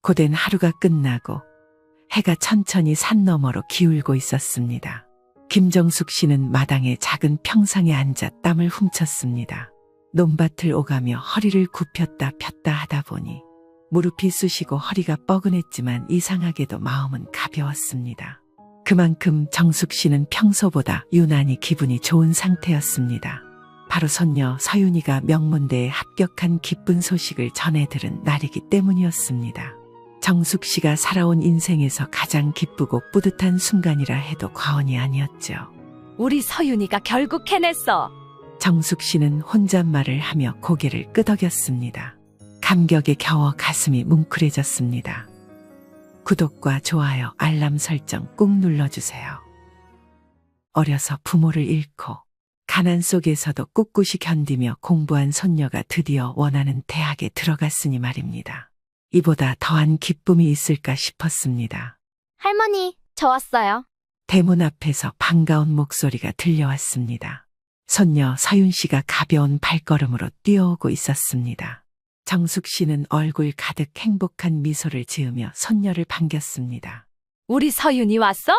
고된 하루가 끝나고 해가 천천히 산 너머로 기울고 있었습니다. 김정숙 씨는 마당의 작은 평상에 앉아 땀을 훔쳤습니다. 논밭을 오가며 허리를 굽혔다 폈다 하다 보니 무릎이 쑤시고 허리가 뻐근했지만 이상하게도 마음은 가벼웠습니다. 그만큼 정숙 씨는 평소보다 유난히 기분이 좋은 상태였습니다. 바로 손녀 서윤이가 명문대에 합격한 기쁜 소식을 전해 들은 날이기 때문이었습니다. 정숙 씨가 살아온 인생에서 가장 기쁘고 뿌듯한 순간이라 해도 과언이 아니었죠. 우리 서윤이가 결국 해냈어. 정숙 씨는 혼잣말을 하며 고개를 끄덕였습니다. 감격에 겨워 가슴이 뭉클해졌습니다. 구독과 좋아요, 알람 설정 꾹 눌러주세요. 어려서 부모를 잃고 가난 속에서도 꿋꿋이 견디며 공부한 손녀가 드디어 원하는 대학에 들어갔으니 말입니다. 이보다 더한 기쁨이 있을까 싶었습니다. 할머니, 저 왔어요. 대문 앞에서 반가운 목소리가 들려왔습니다. 손녀 서윤 씨가 가벼운 발걸음으로 뛰어오고 있었습니다. 정숙 씨는 얼굴 가득 행복한 미소를 지으며 손녀를 반겼습니다. 우리 서윤이 왔어?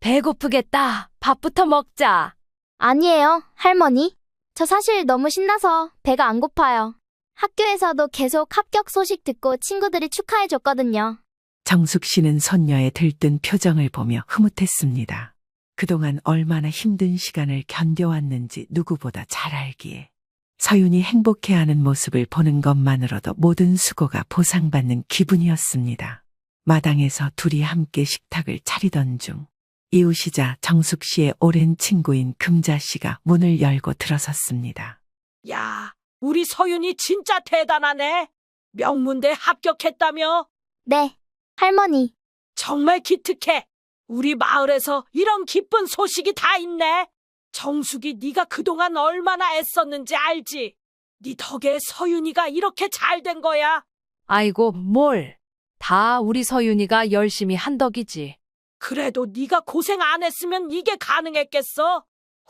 배고프겠다. 밥부터 먹자. 아니에요, 할머니. 저 사실 너무 신나서 배가 안 고파요. 학교에서도 계속 합격 소식 듣고 친구들이 축하해줬거든요. 정숙 씨는 손녀의 들뜬 표정을 보며 흐뭇했습니다. 그동안 얼마나 힘든 시간을 견뎌왔는지 누구보다 잘 알기에 서윤이 행복해하는 모습을 보는 것만으로도 모든 수고가 보상받는 기분이었습니다. 마당에서 둘이 함께 식탁을 차리던 중 이웃이자 정숙 씨의 오랜 친구인 금자 씨가 문을 열고 들어섰습니다. 야, 우리 서윤이 진짜 대단하네. 명문대 합격했다며? 네, 할머니. 정말 기특해. 우리 마을에서 이런 기쁜 소식이 다 있네. 정숙이 네가 그동안 얼마나 애썼는지 알지? 네 덕에 서윤이가 이렇게 잘 된 거야. 아이고, 뭘. 다 우리 서윤이가 열심히 한 덕이지. 그래도 네가 고생 안 했으면 이게 가능했겠어?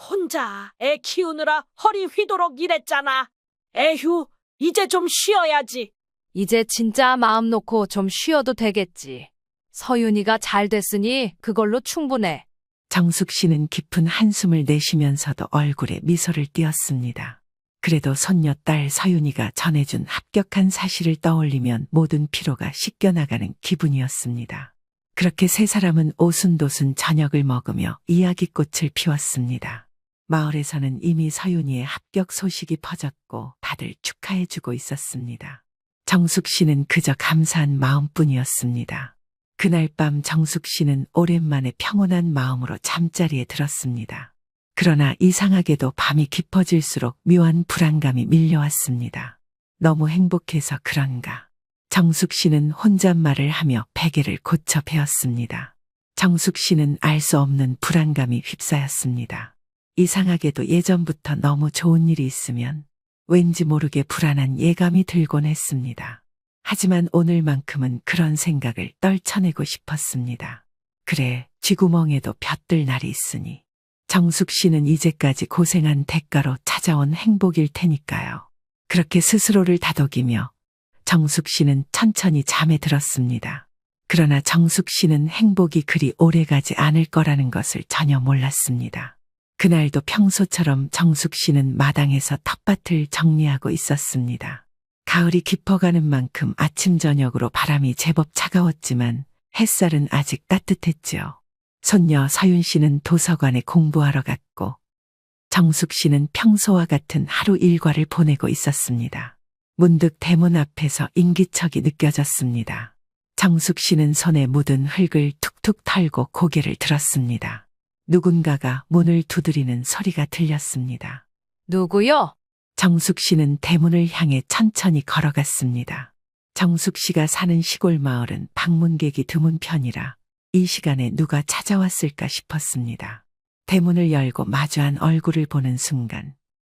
혼자 애 키우느라 허리 휘도록 일했잖아. 에휴, 이제 좀 쉬어야지. 이제 진짜 마음 놓고 좀 쉬어도 되겠지. 서윤이가 잘 됐으니 그걸로 충분해. 정숙 씨는 깊은 한숨을 내쉬면서도 얼굴에 미소를 띄었습니다. 그래도 손녀딸 서윤이가 전해준 합격한 사실을 떠올리면 모든 피로가 씻겨나가는 기분이었습니다. 그렇게 세 사람은 오순도순 저녁을 먹으며 이야기꽃을 피웠습니다. 마을에서는 이미 서윤이의 합격 소식이 퍼졌고 다들 축하해주고 있었습니다. 정숙 씨는 그저 감사한 마음뿐이었습니다. 그날 밤 정숙 씨는 오랜만에 평온한 마음으로 잠자리에 들었습니다. 그러나 이상하게도 밤이 깊어질수록 묘한 불안감이 밀려왔습니다. 너무 행복해서 그런가. 정숙 씨는 혼잣말을 하며 베개를 고쳐 베었습니다. 정숙 씨는 알 수 없는 불안감이 휩싸였습니다. 이상하게도 예전부터 너무 좋은 일이 있으면 왠지 모르게 불안한 예감이 들곤 했습니다. 하지만 오늘만큼은 그런 생각을 떨쳐내고 싶었습니다. 그래, 쥐구멍에도 볕들 날이 있으니 정숙 씨는 이제까지 고생한 대가로 찾아온 행복일 테니까요. 그렇게 스스로를 다독이며 정숙 씨는 천천히 잠에 들었습니다. 그러나 정숙 씨는 행복이 그리 오래가지 않을 거라는 것을 전혀 몰랐습니다. 그날도 평소처럼 정숙 씨는 마당에서 텃밭을 정리하고 있었습니다. 가을이 깊어가는 만큼 아침 저녁으로 바람이 제법 차가웠지만 햇살은 아직 따뜻했지요. 손녀 서윤 씨는 도서관에 공부하러 갔고 정숙 씨는 평소와 같은 하루 일과를 보내고 있었습니다. 문득 대문 앞에서 인기척이 느껴졌습니다. 정숙 씨는 손에 묻은 흙을 툭툭 털고 고개를 들었습니다. 누군가가 문을 두드리는 소리가 들렸습니다. 누구요? 정숙 씨는 대문을 향해 천천히 걸어갔습니다. 정숙 씨가 사는 시골 마을은 방문객이 드문 편이라 이 시간에 누가 찾아왔을까 싶었습니다. 대문을 열고 마주한 얼굴을 보는 순간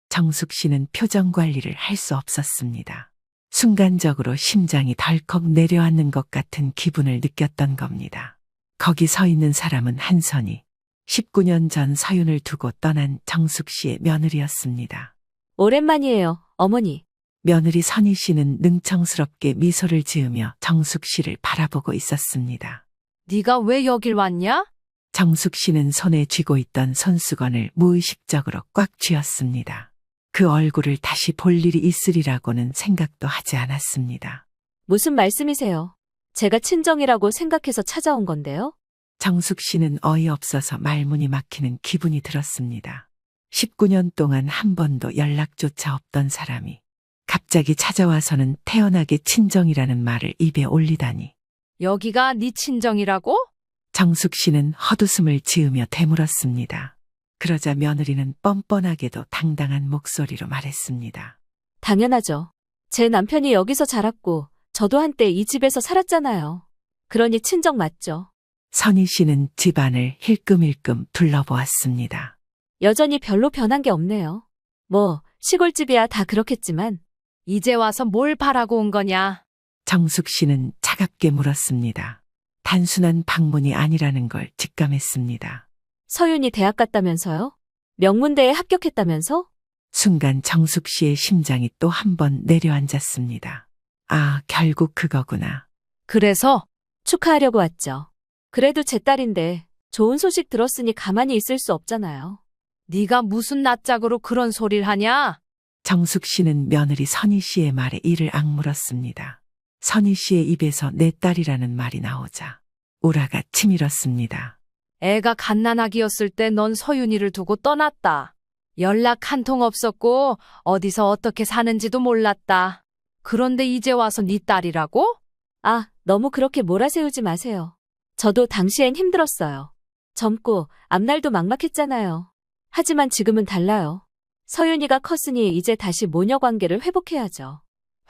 정숙 씨는 표정 관리를 할 수 없었습니다. 순간적으로 심장이 덜컥 내려앉는 것 같은 기분을 느꼈던 겁니다. 거기 서 있는 사람은 한선희, 19년 전 서윤을 두고 떠난 정숙 씨의 며느리였습니다. 오랜만이에요, 어머니. 며느리 선희 씨는 능청스럽게 미소를 지으며 정숙 씨를 바라보고 있었습니다. 네가 왜 여길 왔냐? 정숙 씨는 손에 쥐고 있던 손수건을 무의식적으로 꽉 쥐었습니다. 그 얼굴을 다시 볼 일이 있으리라고는 생각도 하지 않았습니다. 무슨 말씀이세요? 제가 친정이라고 생각해서 찾아온 건데요. 정숙 씨는 어이없어서 말문이 막히는 기분이 들었습니다. 19년 동안 한 번도 연락조차 없던 사람이 갑자기 찾아와서는 태연하게 친정이라는 말을 입에 올리다니. 여기가 네 친정이라고? 정숙 씨는 헛웃음을 지으며 되물었습니다. 그러자 며느리는 뻔뻔하게도 당당한 목소리로 말했습니다. 당연하죠. 제 남편이 여기서 자랐고 저도 한때 이 집에서 살았잖아요. 그러니 친정 맞죠. 선희 씨는 집안을 힐끔힐끔 둘러보았습니다. 여전히 별로 변한 게 없네요. 뭐 시골집이야 다 그렇겠지만 이제 와서 뭘 바라고 온 거냐? 정숙 씨는 차갑게 물었습니다. 단순한 방문이 아니라는 걸 직감했습니다. 서윤이 대학 갔다면서요? 명문대에 합격했다면서? 순간 정숙 씨의 심장이 또 한 번 내려앉았습니다. 아, 결국 그거구나. 그래서 축하하려고 왔죠. 그래도 제 딸인데 좋은 소식 들었으니 가만히 있을 수 없잖아요. 네가 무슨 낯짝으로 그런 소리를 하냐? 정숙 씨는 며느리 선희 씨의 말에 이를 악물었습니다. 선희 씨의 입에서 내 딸이라는 말이 나오자 우라가 치밀었습니다. 애가 갓난아기였을 때 넌 서윤이를 두고 떠났다. 연락 한 통 없었고 어디서 어떻게 사는지도 몰랐다. 그런데 이제 와서 네 딸이라고? 아, 너무 그렇게 몰아세우지 마세요. 저도 당시엔 힘들었어요. 젊고 앞날도 막막했잖아요. 하지만 지금은 달라요. 서윤이가 컸으니 이제 다시 모녀 관계를 회복해야죠.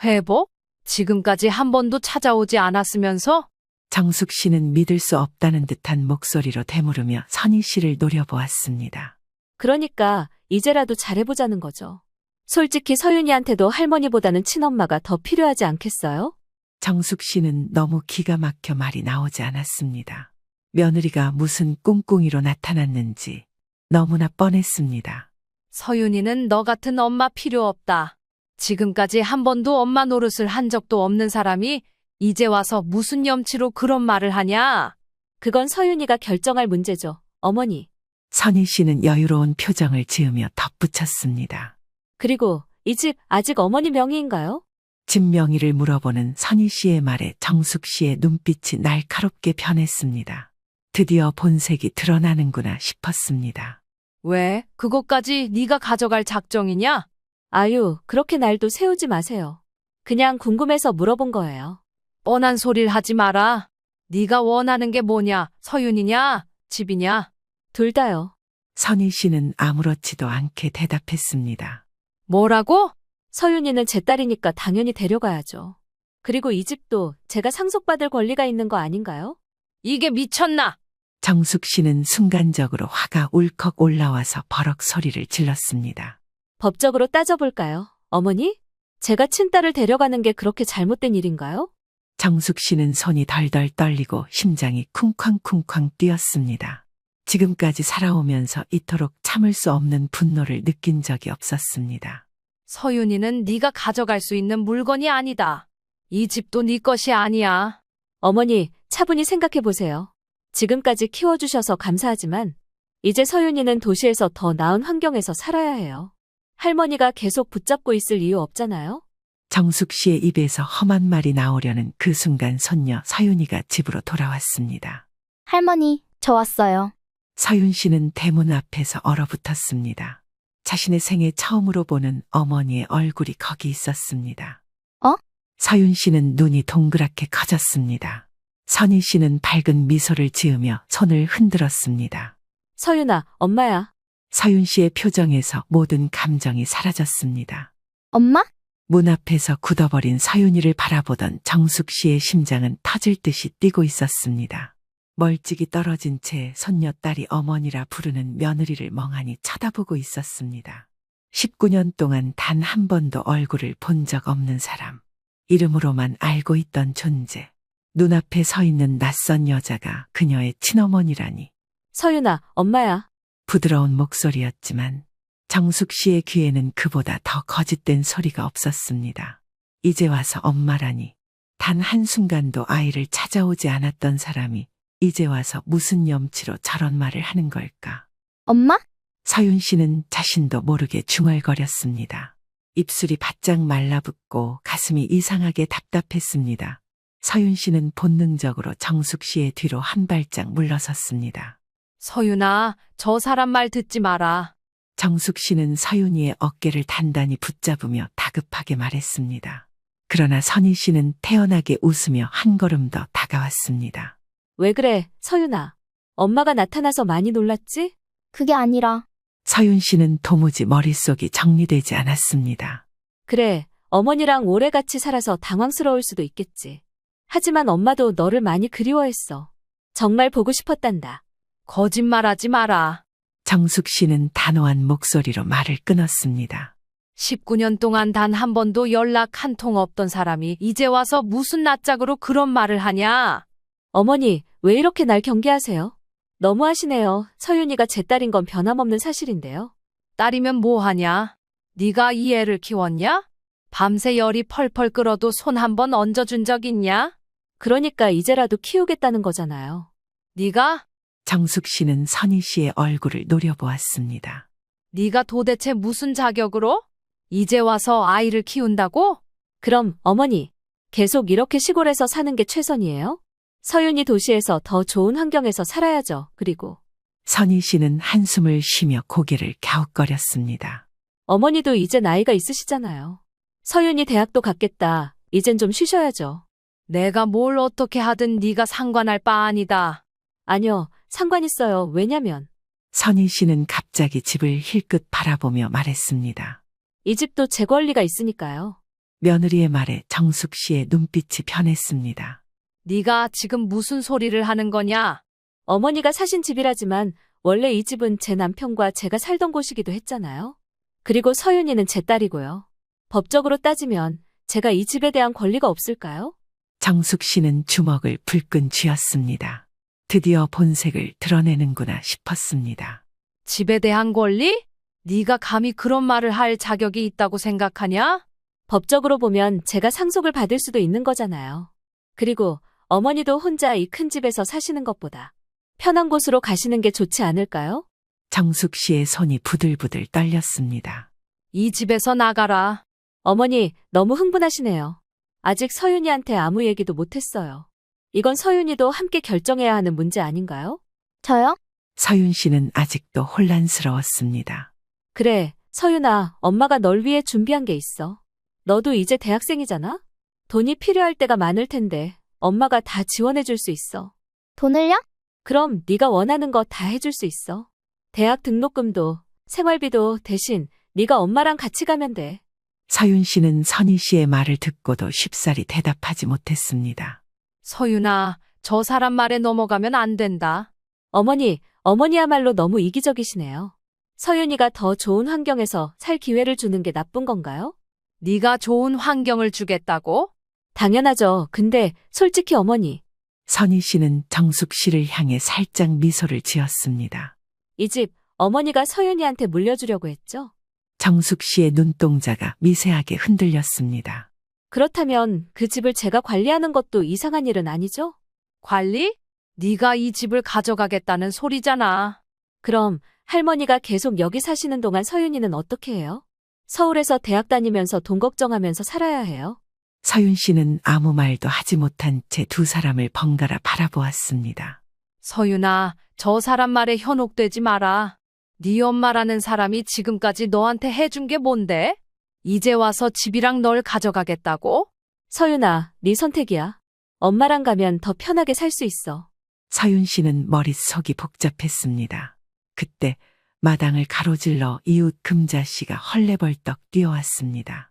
회복? 지금까지 한 번도 찾아오지 않았으면서? 정숙 씨는 믿을 수 없다는 듯한 목소리로 되물으며 선희 씨를 노려보았습니다. 그러니까 이제라도 잘해보자는 거죠. 솔직히 서윤이한테도 할머니보다는 친엄마가 더 필요하지 않겠어요? 정숙 씨는 너무 기가 막혀 말이 나오지 않았습니다. 며느리가 무슨 꿍꿍이로 나타났는지 너무나 뻔했습니다. 서윤이는 너 같은 엄마 필요 없다. 지금까지 한 번도 엄마 노릇을 한 적도 없는 사람이 이제 와서 무슨 염치로 그런 말을 하냐? 그건 서윤이가 결정할 문제죠. 어머니. 선희 씨는 여유로운 표정을 지으며 덧붙였습니다. 그리고 이 집 아직 어머니 명의인가요? 집 명의를 물어보는 선희 씨의 말에 정숙 씨의 눈빛이 날카롭게 변했습니다. 드디어 본색이 드러나는구나 싶었습니다. 왜? 그것까지 네가 가져갈 작정이냐? 아유, 그렇게 날도 세우지 마세요. 그냥 궁금해서 물어본 거예요. 뻔한 소리를 하지 마라. 네가 원하는 게 뭐냐? 서윤이냐? 집이냐? 둘 다요. 선희 씨는 아무렇지도 않게 대답했습니다. 뭐라고? 서윤이는 제 딸이니까 당연히 데려가야죠. 그리고 이 집도 제가 상속받을 권리가 있는 거 아닌가요? 이게 미쳤나? 정숙 씨는 순간적으로 화가 울컥 올라와서 버럭 소리를 질렀습니다. 법적으로 따져볼까요? 어머니? 제가 친딸을 데려가는 게 그렇게 잘못된 일인가요? 정숙 씨는 손이 덜덜 떨리고 심장이 쿵쾅쿵쾅 뛰었습니다. 지금까지 살아오면서 이토록 참을 수 없는 분노를 느낀 적이 없었습니다. 서윤이는 네가 가져갈 수 있는 물건이 아니다. 이 집도 네 것이 아니야. 어머니, 차분히 생각해 보세요. 지금까지 키워주셔서 감사하지만 이제 서윤이는 도시에서 더 나은 환경에서 살아야 해요. 할머니가 계속 붙잡고 있을 이유 없잖아요? 정숙 씨의 입에서 험한 말이 나오려는 그 순간 손녀 서윤이가 집으로 돌아왔습니다. 할머니, 저 왔어요. 서윤 씨는 대문 앞에서 얼어붙었습니다. 자신의 생애 처음으로 보는 어머니의 얼굴이 거기 있었습니다. 어? 서윤 씨는 눈이 동그랗게 커졌습니다. 선희 씨는 밝은 미소를 지으며 손을 흔들었습니다. 서윤아, 엄마야. 서윤 씨의 표정에서 모든 감정이 사라졌습니다. 엄마? 문 앞에서 굳어버린 서윤이를 바라보던 정숙 씨의 심장은 터질 듯이 뛰고 있었습니다. 멀찍이 떨어진 채 손녀딸이 어머니라 부르는 며느리를 멍하니 쳐다보고 있었습니다. 19년 동안 단 한 번도 얼굴을 본 적 없는 사람. 이름으로만 알고 있던 존재. 눈앞에 서 있는 낯선 여자가 그녀의 친어머니라니. 서윤아, 엄마야. 부드러운 목소리였지만 정숙 씨의 귀에는 그보다 더 거짓된 소리가 없었습니다. 이제 와서 엄마라니. 단 한순간도 아이를 찾아오지 않았던 사람이 이제 와서 무슨 염치로 저런 말을 하는 걸까? 엄마? 서윤 씨는 자신도 모르게 중얼거렸습니다. 입술이 바짝 말라붙고 가슴이 이상하게 답답했습니다. 서윤 씨는 본능적으로 정숙 씨의 뒤로 한 발짝 물러섰습니다. 서윤아, 저 사람 말 듣지 마라. 정숙 씨는 서윤이의 어깨를 단단히 붙잡으며 다급하게 말했습니다. 그러나 선희 씨는 태연하게 웃으며 한 걸음 더 다가왔습니다. 왜 그래, 서윤아? 엄마가 나타나서 많이 놀랐지? 그게 아니라 서윤 씨는 도무지 머릿속이 정리되지 않았습니다. 그래, 어머니랑 오래 같이 살아서 당황스러울 수도 있겠지. 하지만 엄마도 너를 많이 그리워했어. 정말 보고 싶었단다. 거짓말하지 마라. 정숙 씨는 단호한 목소리로 말을 끊었습니다. 19년 동안 단 한 번도 연락 한 통 없던 사람이 이제 와서 무슨 낯짝으로 그런 말을 하냐? 어머니, 왜 이렇게 날 경계하세요? 너무하시네요. 서윤이가 제 딸인 건 변함없는 사실인데요. 딸이면 뭐하냐? 네가 이 애를 키웠냐? 밤새 열이 펄펄 끓어도 손 한 번 얹어준 적 있냐? 그러니까 이제라도 키우겠다는 거잖아요. 네가? 정숙 씨는 선희 씨의 얼굴을 노려보았습니다. 네가 도대체 무슨 자격으로? 이제 와서 아이를 키운다고? 그럼 어머니, 계속 이렇게 시골에서 사는 게 최선이에요? 서윤이 도시에서 더 좋은 환경에서 살아야죠. 그리고 선희 씨는 한숨을 쉬며 고개를 갸웃거렸습니다. 어머니도 이제 나이가 있으시잖아요. 서윤이 대학도 갔겠다. 이젠 좀 쉬셔야죠. 내가 뭘 어떻게 하든 네가 상관할 바 아니다. 아니요, 상관 있어요. 왜냐면 선희 씨는 갑자기 집을 힐끗 바라보며 말했습니다. 이 집도 제 권리가 있으니까요. 며느리의 말에 정숙 씨의 눈빛이 변했습니다. 네가 지금 무슨 소리를 하는 거냐? 어머니가 사신 집이라지만 원래 이 집은 제 남편과 제가 살던 곳이기도 했잖아요. 그리고 서윤이는 제 딸이고요. 법적으로 따지면 제가 이 집에 대한 권리가 없을까요? 정숙 씨는 주먹을 불끈 쥐었습니다. 드디어 본색을 드러내는구나 싶었습니다. 집에 대한 권리? 네가 감히 그런 말을 할 자격이 있다고 생각하냐? 법적으로 보면 제가 상속을 받을 수도 있는 거잖아요. 그리고 어머니도 혼자 이 큰 집에서 사시는 것보다 편한 곳으로 가시는 게 좋지 않을까요? 정숙 씨의 손이 부들부들 떨렸습니다. 이 집에서 나가라. 어머니, 너무 흥분하시네요. 아직 서윤이한테 아무 얘기도 못했어요. 이건 서윤이도 함께 결정해야 하는 문제 아닌가요? 저요? 서윤 씨는 아직도 혼란스러웠습니다. 그래, 서윤아, 엄마가 널 위해 준비한 게 있어. 너도 이제 대학생이잖아? 돈이 필요할 때가 많을 텐데 엄마가 다 지원해 줄 수 있어. 돈을요? 그럼 네가 원하는 거 다 해줄 수 있어. 대학 등록금도, 생활비도 대신 네가 엄마랑 같이 가면 돼. 서윤 씨는 선희 씨의 말을 듣고도 쉽사리 대답하지 못했습니다. 서윤아, 저 사람 말에 넘어가면 안 된다. 어머니야말로 너무 이기적이시네요. 서윤이가 더 좋은 환경에서 살 기회를 주는 게 나쁜 건가요? 네가 좋은 환경을 주겠다고? 당연하죠. 근데 솔직히 어머니, 선희 씨는 정숙 씨를 향해 살짝 미소를 지었습니다. 이 집 어머니가 서윤이한테 물려주려고 했죠? 정숙 씨의 눈동자가 미세하게 흔들렸습니다. 그렇다면 그 집을 제가 관리하는 것도 이상한 일은 아니죠? 관리? 네가 이 집을 가져가겠다는 소리잖아. 그럼 할머니가 계속 여기 사시는 동안 서윤이는 어떻게 해요? 서울에서 대학 다니면서 돈 걱정하면서 살아야 해요? 서윤 씨는 아무 말도 하지 못한 채 두 사람을 번갈아 바라보았습니다. 서윤아, 저 사람 말에 현혹되지 마라. 네 엄마라는 사람이 지금까지 너한테 해준 게 뭔데? 이제 와서 집이랑 널 가져가겠다고? 서윤아, 네 선택이야. 엄마랑 가면 더 편하게 살 수 있어. 서윤 씨는 머릿속이 복잡했습니다. 그때 마당을 가로질러 이웃 금자 씨가 헐레벌떡 뛰어왔습니다.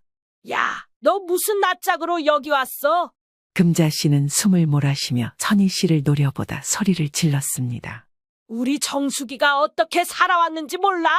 야, 너 무슨 낯짝으로 여기 왔어? 금자 씨는 숨을 몰아쉬며 선희 씨를 노려보다 소리를 질렀습니다. 우리 정숙이가 어떻게 살아왔는지 몰라?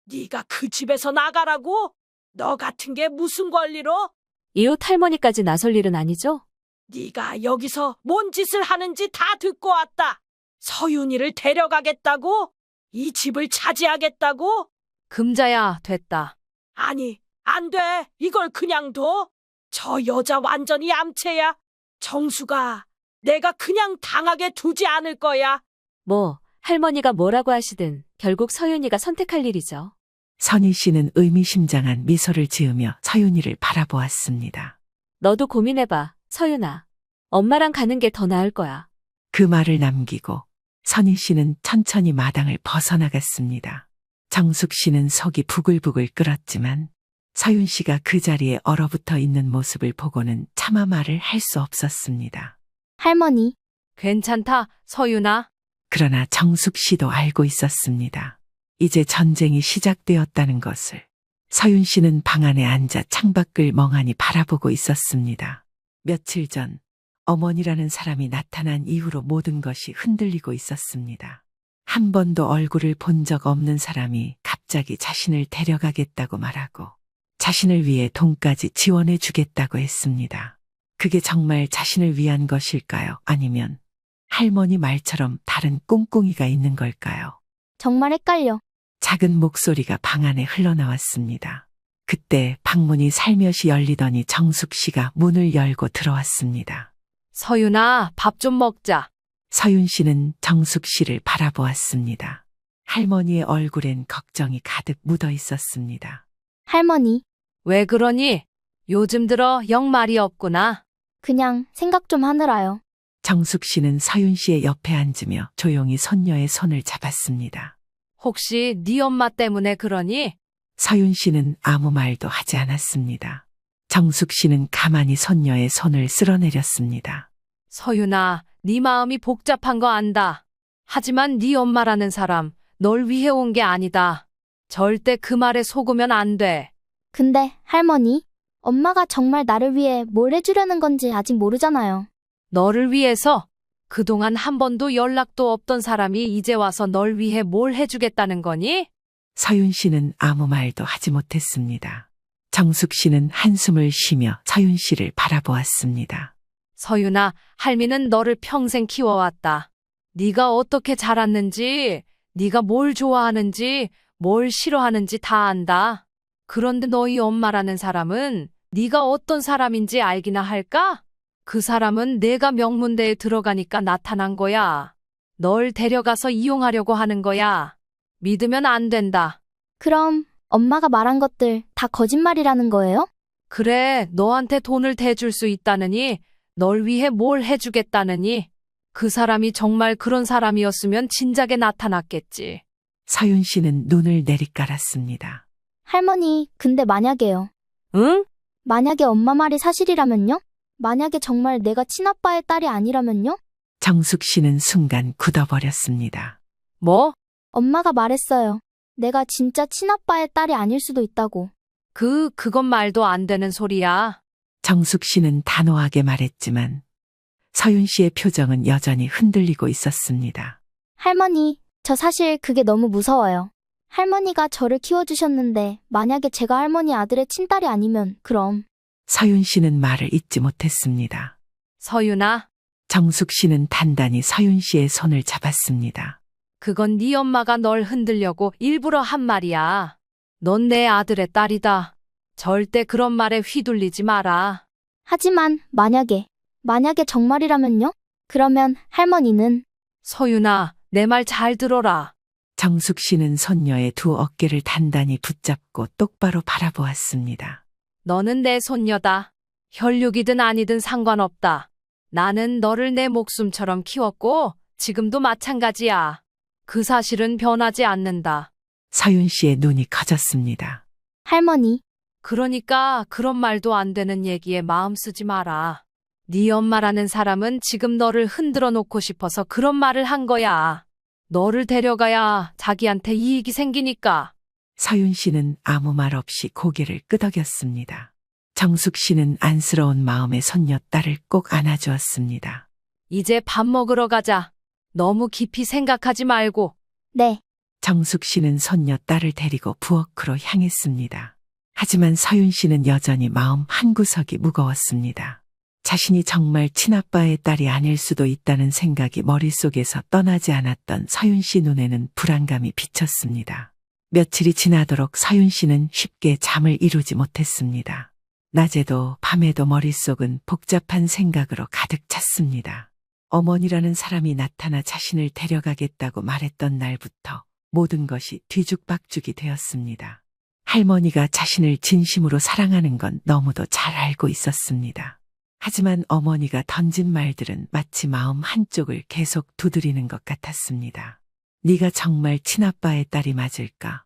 네가 그 집에서 나가라고? 너 같은 게 무슨 권리로? 이웃 할머니까지 나설 일은 아니죠? 네가 여기서 뭔 짓을 하는지 다 듣고 왔다. 서윤이를 데려가겠다고? 이 집을 차지하겠다고? 금자야, 됐다. 아니, 안 돼. 이걸 그냥 둬? 저 여자 완전히 얌체야. 정수가 내가 그냥 당하게 두지 않을 거야. 뭐, 할머니가 뭐라고 하시든 결국 서윤이가 선택할 일이죠. 선희 씨는 의미심장한 미소를 지으며 서윤이를 바라보았습니다. 너도 고민해봐, 서윤아. 엄마랑 가는 게 더 나을 거야. 그 말을 남기고 선희 씨는 천천히 마당을 벗어나갔습니다. 정숙 씨는 속이 부글부글 끓었지만 서윤 씨가 그 자리에 얼어붙어 있는 모습을 보고는 차마 말을 할 수 없었습니다. 할머니, 괜찮다, 서윤아. 그러나 정숙 씨도 알고 있었습니다. 이제 전쟁이 시작되었다는 것을. 서윤 씨는 방 안에 앉아 창밖을 멍하니 바라보고 있었습니다. 며칠 전 어머니라는 사람이 나타난 이후로 모든 것이 흔들리고 있었습니다. 한 번도 얼굴을 본 적 없는 사람이 갑자기 자신을 데려가겠다고 말하고 자신을 위해 돈까지 지원해 주겠다고 했습니다. 그게 정말 자신을 위한 것일까요? 아니면 할머니 말처럼 다른 꿍꿍이가 있는 걸까요? 정말 헷갈려. 작은 목소리가 방 안에 흘러나왔습니다. 그때 방문이 살며시 열리더니 정숙 씨가 문을 열고 들어왔습니다. 서윤아, 밥 좀 먹자. 서윤 씨는 정숙 씨를 바라보았습니다. 할머니의 얼굴엔 걱정이 가득 묻어 있었습니다. 할머니, 왜 그러니? 요즘 들어 영 말이 없구나. 그냥 생각 좀 하느라요. 정숙 씨는 서윤 씨의 옆에 앉으며 조용히 손녀의 손을 잡았습니다. 혹시 네 엄마 때문에 그러니? 서윤 씨는 아무 말도 하지 않았습니다. 정숙 씨는 가만히 손녀의 손을 쓸어내렸습니다. 서윤아, 네 마음이 복잡한 거 안다. 하지만 네 엄마라는 사람, 널 위해 온 게 아니다. 절대 그 말에 속으면 안 돼. 근데 할머니, 엄마가 정말 나를 위해 뭘 해주려는 건지 아직 모르잖아요. 너를 위해서 그동안 한 번도 연락도 없던 사람이 이제 와서 널 위해 뭘 해주겠다는 거니? 서윤 씨는 아무 말도 하지 못했습니다. 정숙 씨는 한숨을 쉬며 서윤 씨를 바라보았습니다. 서윤아, 할미는 너를 평생 키워왔다. 네가 어떻게 자랐는지, 네가 뭘 좋아하는지, 뭘 싫어하는지 다 안다. 그런데 너희 엄마라는 사람은 네가 어떤 사람인지 알기나 할까? 그 사람은 내가 명문대에 들어가니까 나타난 거야. 널 데려가서 이용하려고 하는 거야. 믿으면 안 된다. 그럼 엄마가 말한 것들 다 거짓말이라는 거예요? 그래, 너한테 돈을 대줄 수 있다느니, 널 위해 뭘 해주겠다느니, 그 사람이 정말 그런 사람이었으면 진작에 나타났겠지. 서윤 씨는 눈을 내리깔았습니다. 할머니, 근데 만약에요. 응? 만약에 엄마 말이 사실이라면요? 만약에 정말 내가 친아빠의 딸이 아니라면요? 정숙 씨는 순간 굳어버렸습니다. 뭐? 엄마가 말했어요. 내가 진짜 친아빠의 딸이 아닐 수도 있다고. 그건 말도 안 되는 소리야. 정숙 씨는 단호하게 말했지만 서윤 씨의 표정은 여전히 흔들리고 있었습니다. 할머니, 저 사실 그게 너무 무서워요. 할머니가 저를 키워주셨는데 만약에 제가 할머니 아들의 친딸이 아니면 그럼. 서윤 씨는 말을 잇지 못했습니다. 서윤아, 정숙 씨는 단단히 서윤 씨의 손을 잡았습니다. 그건 네 엄마가 널 흔들려고 일부러 한 말이야. 넌 내 아들의 딸이다. 절대 그런 말에 휘둘리지 마라. 하지만 만약에 정말이라면요? 그러면 할머니는 서윤아, 내 말 잘 들어라. 정숙 씨는 손녀의 두 어깨를 단단히 붙잡고 똑바로 바라보았습니다. 너는 내 손녀다. 혈육이든 아니든 상관없다. 나는 너를 내 목숨처럼 키웠고 지금도 마찬가지야. 그 사실은 변하지 않는다. 서윤 씨의 눈이 커졌습니다. 할머니, 그러니까 그런 말도 안 되는 얘기에 마음 쓰지 마라. 네 엄마라는 사람은 지금 너를 흔들어 놓고 싶어서 그런 말을 한 거야. 너를 데려가야 자기한테 이익이 생기니까. 서윤 씨는 아무 말 없이 고개를 끄덕였습니다. 정숙 씨는 안쓰러운 마음에 손녀딸을 꼭 안아주었습니다. 이제 밥 먹으러 가자. 너무 깊이 생각하지 말고. 네. 정숙 씨는 손녀딸을 데리고 부엌으로 향했습니다. 하지만 서윤 씨는 여전히 마음 한구석이 무거웠습니다. 자신이 정말 친아빠의 딸이 아닐 수도 있다는 생각이 머릿속에서 떠나지 않았던 서윤 씨 눈에는 불안감이 비쳤습니다. 며칠이 지나도록 서윤 씨는 쉽게 잠을 이루지 못했습니다. 낮에도 밤에도 머릿속은 복잡한 생각으로 가득 찼습니다. 어머니라는 사람이 나타나 자신을 데려가겠다고 말했던 날부터 모든 것이 뒤죽박죽이 되었습니다. 할머니가 자신을 진심으로 사랑하는 건 너무도 잘 알고 있었습니다. 하지만 어머니가 던진 말들은 마치 마음 한쪽을 계속 두드리는 것 같았습니다. 네가 정말 친아빠의 딸이 맞을까?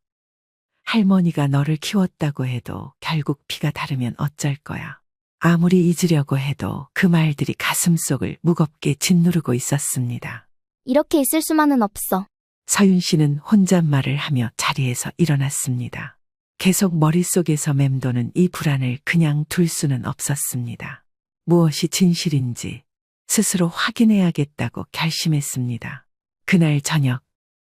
할머니가 너를 키웠다고 해도 결국 피가 다르면 어쩔 거야. 아무리 잊으려고 해도 그 말들이 가슴속을 무겁게 짓누르고 있었습니다. 이렇게 있을 수만은 없어. 서윤 씨는 혼잣말을 하며 자리에서 일어났습니다. 계속 머릿속에서 맴도는 이 불안을 그냥 둘 수는 없었습니다. 무엇이 진실인지 스스로 확인해야겠다고 결심했습니다. 그날 저녁,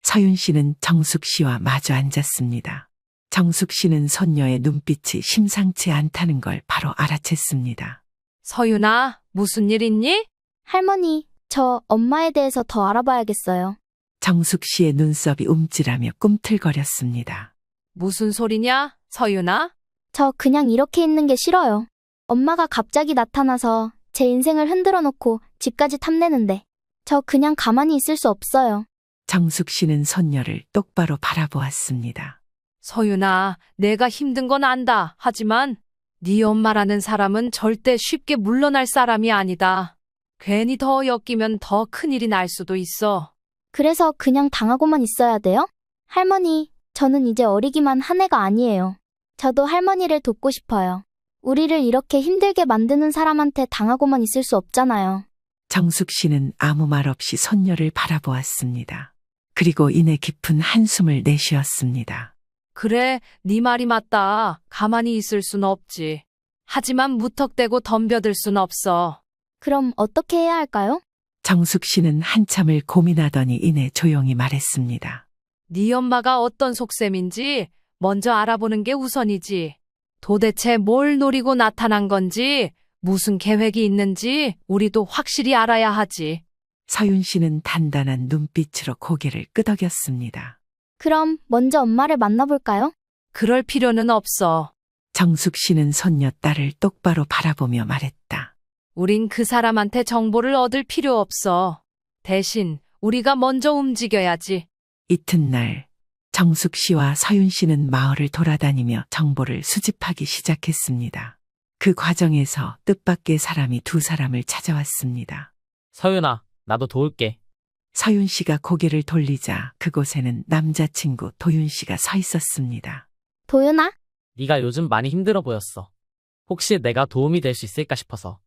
서윤 씨는 정숙 씨와 마주 앉았습니다. 정숙 씨는 손녀의 눈빛이 심상치 않다는 걸 바로 알아챘습니다. 서윤아, 무슨 일 있니? 할머니, 저 엄마에 대해서 더 알아봐야겠어요. 정숙 씨의 눈썹이 움찔하며 꿈틀거렸습니다. 무슨 소리냐, 서윤아? 저 그냥 이렇게 있는 게 싫어요. 엄마가 갑자기 나타나서 제 인생을 흔들어 놓고 집까지 탐내는데 저 그냥 가만히 있을 수 없어요. 정숙 씨는 손녀를 똑바로 바라보았습니다. 서윤아, 내가 힘든 건 안다. 하지만 네 엄마라는 사람은 절대 쉽게 물러날 사람이 아니다. 괜히 더 엮이면 더 큰일이 날 수도 있어. 그래서 그냥 당하고만 있어야 돼요? 할머니, 저는 이제 어리기만 한 애가 아니에요. 저도 할머니를 돕고 싶어요. 우리를 이렇게 힘들게 만드는 사람한테 당하고만 있을 수 없잖아요. 정숙 씨는 아무 말 없이 손녀를 바라보았습니다. 그리고 이내 깊은 한숨을 내쉬었습니다. 그래, 네 말이 맞다. 가만히 있을 순 없지. 하지만 무턱대고 덤벼들 순 없어. 그럼 어떻게 해야 할까요? 정숙 씨는 한참을 고민하더니 이내 조용히 말했습니다. 네 엄마가 어떤 속셈인지 먼저 알아보는 게 우선이지. 도대체 뭘 노리고 나타난 건지, 무슨 계획이 있는지 우리도 확실히 알아야 하지. 서윤 씨는 단단한 눈빛으로 고개를 끄덕였습니다. 그럼 먼저 엄마를 만나볼까요? 그럴 필요는 없어. 정숙 씨는 손녀 딸을 똑바로 바라보며 말했다. 우린 그 사람한테 정보를 얻을 필요 없어. 대신 우리가 먼저 움직여야지. 이튿날 정숙 씨와 서윤 씨는 마을을 돌아다니며 정보를 수집하기 시작했습니다. 그 과정에서 뜻밖의 사람이 두 사람을 찾아왔습니다. 서윤아, 나도 도울게. 서윤 씨가 고개를 돌리자 그곳에는 남자친구 도윤 씨가 서 있었습니다. 도윤아? 네가 요즘 많이 힘들어 보였어. 혹시 내가 도움이 될 수 있을까 싶어서.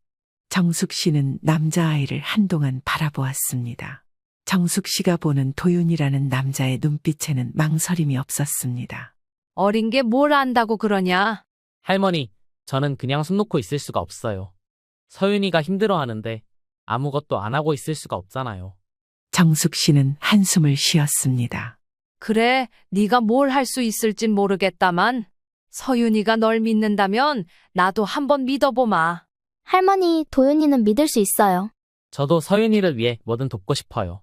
정숙 씨는 남자아이를 한동안 바라보았습니다. 정숙 씨가 보는 도윤이라는 남자의 눈빛에는 망설임이 없었습니다. 어린 게 뭘 안다고 그러냐? 할머니, 저는 그냥 손 놓고 있을 수가 없어요. 서윤이가 힘들어하는데 아무것도 안 하고 있을 수가 없잖아요. 정숙 씨는 한숨을 쉬었습니다. 그래, 네가 뭘 할 수 있을진 모르겠다만 서윤이가 널 믿는다면 나도 한번 믿어보마. 할머니, 도윤이는 믿을 수 있어요. 저도 서윤이를 위해 뭐든 돕고 싶어요.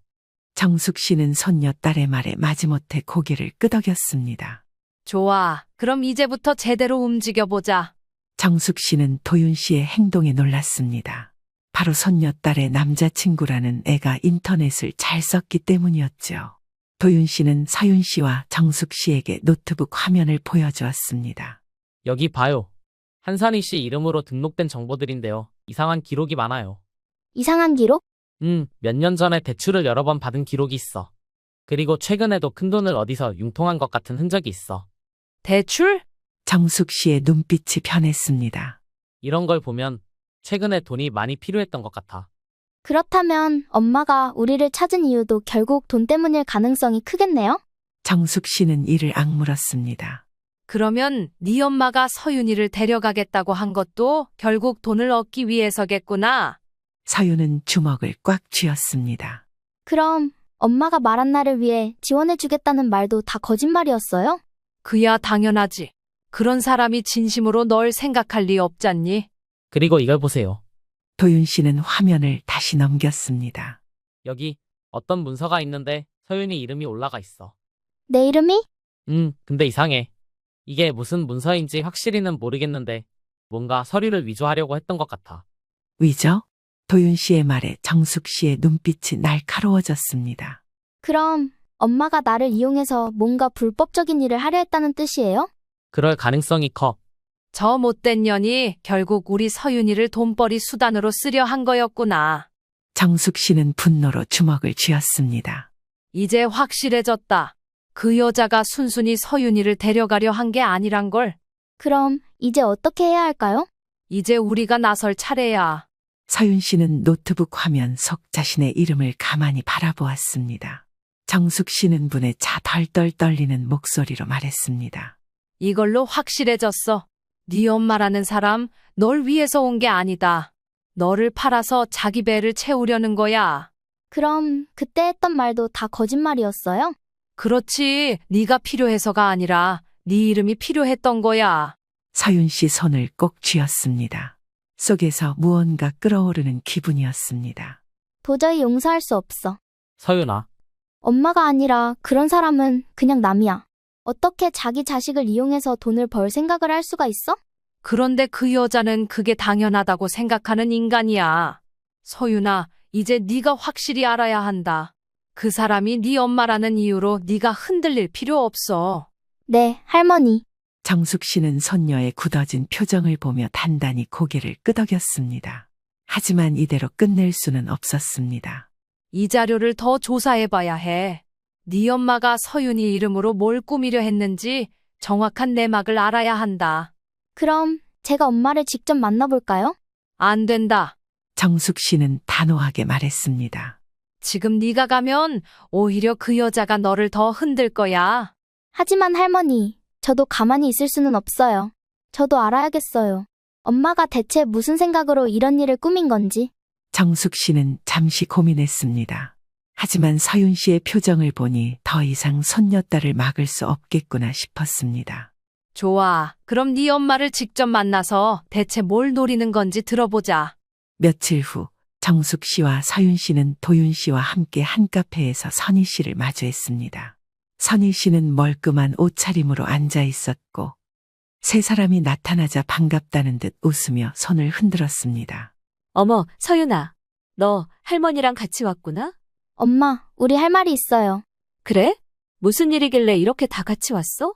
정숙 씨는 손녀 딸의 말에 마지못해 고개를 끄덕였습니다. 좋아, 그럼 이제부터 제대로 움직여보자. 정숙 씨는 도윤 씨의 행동에 놀랐습니다. 바로 손녀딸의 남자친구라는 애가 인터넷을 잘 썼기 때문이었죠. 도윤 씨는 서윤 씨와 정숙 씨에게 노트북 화면을 보여주었습니다. 여기 봐요. 한산희 씨 이름으로 등록된 정보들인데요. 이상한 기록이 많아요. 이상한 기록? 몇 년 전에 대출을 여러 번 받은 기록이 있어. 그리고 최근에도 큰돈을 어디서 융통한 것 같은 흔적이 있어. 대출? 정숙 씨의 눈빛이 변했습니다. 이런 걸 보면 최근에 돈이 많이 필요했던 것 같아. 그렇다면 엄마가 우리를 찾은 이유도 결국 돈 때문일 가능성이 크겠네요? 정숙 씨는 이를 악물었습니다. 그러면 네 엄마가 서윤이를 데려가겠다고 한 것도 결국 돈을 얻기 위해서겠구나. 서윤은 주먹을 꽉 쥐었습니다. 그럼 엄마가 말한 날을 위해 지원해주겠다는 말도 다 거짓말이었어요? 그야 당연하지. 그런 사람이 진심으로 널 생각할 리 없잖니. 그리고 이걸 보세요. 도윤 씨는 화면을 다시 넘겼습니다. 여기 어떤 문서가 있는데 서윤이 이름이 올라가 있어. 내 이름이? 근데 이상해. 이게 무슨 문서인지 확실히는 모르겠는데 뭔가 서류를 위조하려고 했던 것 같아. 위죠? 도윤 씨의 말에 정숙 씨의 눈빛이 날카로워졌습니다. 그럼 엄마가 나를 이용해서 뭔가 불법적인 일을 하려 했다는 뜻이에요? 그럴 가능성이 커. 저 못된 년이 결국 우리 서윤이를 돈벌이 수단으로 쓰려 한 거였구나. 정숙 씨는 분노로 주먹을 쥐었습니다. 이제 확실해졌다. 그 여자가 순순히 서윤이를 데려가려 한 게 아니란 걸. 그럼 이제 어떻게 해야 할까요? 이제 우리가 나설 차례야. 서윤 씨는 노트북 화면 속 자신의 이름을 가만히 바라보았습니다. 정숙 씨는 분에 차 덜덜 떨리는 목소리로 말했습니다. 이걸로 확실해졌어. 네 엄마라는 사람 널 위해서 온 게 아니다. 너를 팔아서 자기 배를 채우려는 거야. 그럼 그때 했던 말도 다 거짓말이었어요? 그렇지. 네가 필요해서가 아니라 네 이름이 필요했던 거야. 서윤 씨 손을 꼭 쥐었습니다. 속에서 무언가 끓어오르는 기분이었습니다. 도저히 용서할 수 없어. 서윤아, 엄마가 아니라 그런 사람은 그냥 남이야. 어떻게 자기 자식을 이용해서 돈을 벌 생각을 할 수가 있어? 그런데 그 여자는 그게 당연하다고 생각하는 인간이야. 서윤아, 이제 네가 확실히 알아야 한다. 그 사람이 네 엄마라는 이유로 네가 흔들릴 필요 없어. 네, 할머니. 정숙 씨는 손녀의 굳어진 표정을 보며 단단히 고개를 끄덕였습니다. 하지만 이대로 끝낼 수는 없었습니다. 이 자료를 더 조사해봐야 해. 네 엄마가 서윤이 이름으로 뭘 꾸미려 했는지 정확한 내막을 알아야 한다. 그럼 제가 엄마를 직접 만나볼까요? 안 된다. 정숙 씨는 단호하게 말했습니다. 지금 네가 가면 오히려 그 여자가 너를 더 흔들 거야. 하지만 할머니, 저도 가만히 있을 수는 없어요. 저도 알아야겠어요. 엄마가 대체 무슨 생각으로 이런 일을 꾸민 건지. 정숙 씨는 잠시 고민했습니다. 하지만 서윤 씨의 표정을 보니 더 이상 손녀딸을 막을 수 없겠구나 싶었습니다. 좋아. 그럼 네 엄마를 직접 만나서 대체 뭘 노리는 건지 들어보자. 며칠 후 정숙 씨와 서윤 씨는 도윤 씨와 함께 한 카페에서 선희 씨를 마주했습니다. 선희 씨는 멀끔한 옷차림으로 앉아 있었고 세 사람이 나타나자 반갑다는 듯 웃으며 손을 흔들었습니다. 어머, 서윤아. 너 할머니랑 같이 왔구나? 엄마, 우리 할 말이 있어요. 그래? 무슨 일이길래 이렇게 다 같이 왔어?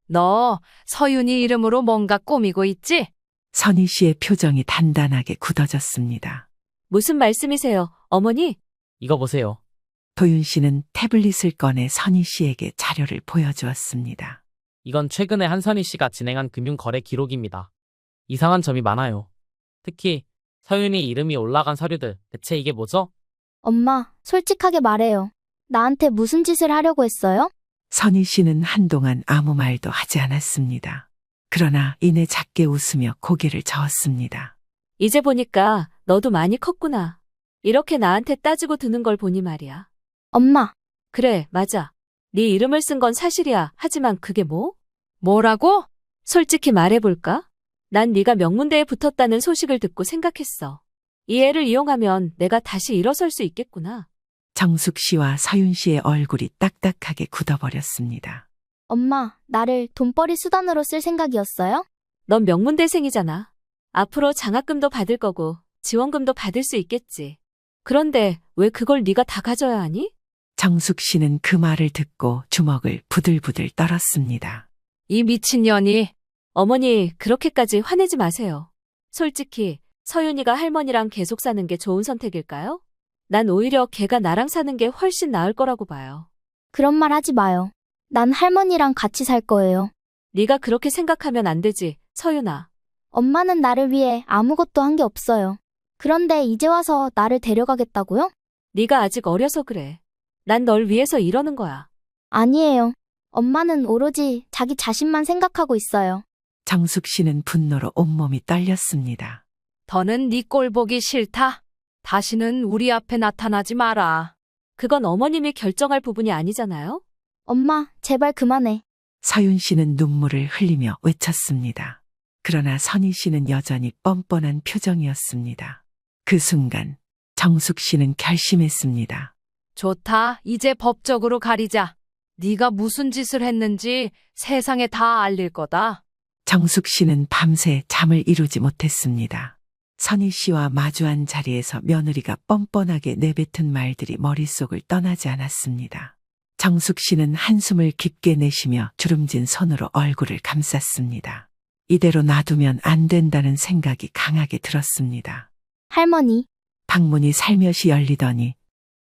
너 서윤이 이름으로 뭔가 꾸미고 있지? 선희 씨의 표정이 단단하게 굳어졌습니다. 무슨 말씀이세요, 어머니? 이거 보세요. 도윤 씨는 태블릿을 꺼내 선희 씨에게 자료를 보여주었습니다. 이건 최근에 한선희 씨가 진행한 금융거래 기록입니다. 이상한 점이 많아요. 특히 서윤이 이름이 올라간 서류들, 대체 이게 뭐죠? 엄마, 솔직하게 말해요. 나한테 무슨 짓을 하려고 했어요? 선희 씨는 한동안 아무 말도 하지 않았습니다. 그러나 이내 작게 웃으며 고개를 저었습니다. 이제 보니까 너도 많이 컸구나. 이렇게 나한테 따지고 드는 걸 보니 말이야. 엄마, 그래, 맞아. 네 이름을 쓴 건 사실이야. 하지만 그게 뭐? 뭐라고? 솔직히 말해볼까? 난 네가 명문대에 붙었다는 소식을 듣고 생각했어. 이 애를 이용하면 내가 다시 일어설 수 있겠구나. 정숙 씨와 서윤 씨의 얼굴이 딱딱하게 굳어버렸습니다. 엄마, 나를 돈벌이 수단으로 쓸 생각이었어요? 넌 명문대생이잖아. 앞으로 장학금도 받을 거고 지원금도 받을 수 있겠지. 그런데 왜 그걸 네가 다 가져야 하니? 정숙 씨는 그 말을 듣고 주먹을 부들부들 떨었습니다. 이 미친년이. 어머니, 그렇게까지 화내지 마세요. 솔직히 서윤이가 할머니랑 계속 사는 게 좋은 선택일까요? 난 오히려 걔가 나랑 사는 게 훨씬 나을 거라고 봐요. 그런 말 하지 마요. 난 할머니랑 같이 살 거예요. 네가 그렇게 생각하면 안 되지, 서윤아. 엄마는 나를 위해 아무것도 한 게 없어요. 그런데 이제 와서 나를 데려가겠다고요? 네가 아직 어려서 그래. 난 널 위해서 이러는 거야. 아니에요. 엄마는 오로지 자기 자신만 생각하고 있어요. 정숙 씨는 분노로 온몸이 떨렸습니다. 더는 네 꼴 보기 싫다. 다시는 우리 앞에 나타나지 마라. 그건 어머님이 결정할 부분이 아니잖아요? 엄마, 제발 그만해. 서윤 씨는 눈물을 흘리며 외쳤습니다. 그러나 선희 씨는 여전히 뻔뻔한 표정이었습니다. 그 순간 정숙 씨는 결심했습니다. 좋다. 이제 법적으로 가리자. 네가 무슨 짓을 했는지 세상에 다 알릴 거다. 정숙 씨는 밤새 잠을 이루지 못했습니다. 선희 씨와 마주한 자리에서 며느리가 뻔뻔하게 내뱉은 말들이 머릿속을 떠나지 않았습니다. 정숙 씨는 한숨을 깊게 내쉬며 주름진 손으로 얼굴을 감쌌습니다. 이대로 놔두면 안 된다는 생각이 강하게 들었습니다. 할머니, 방문이 살며시 열리더니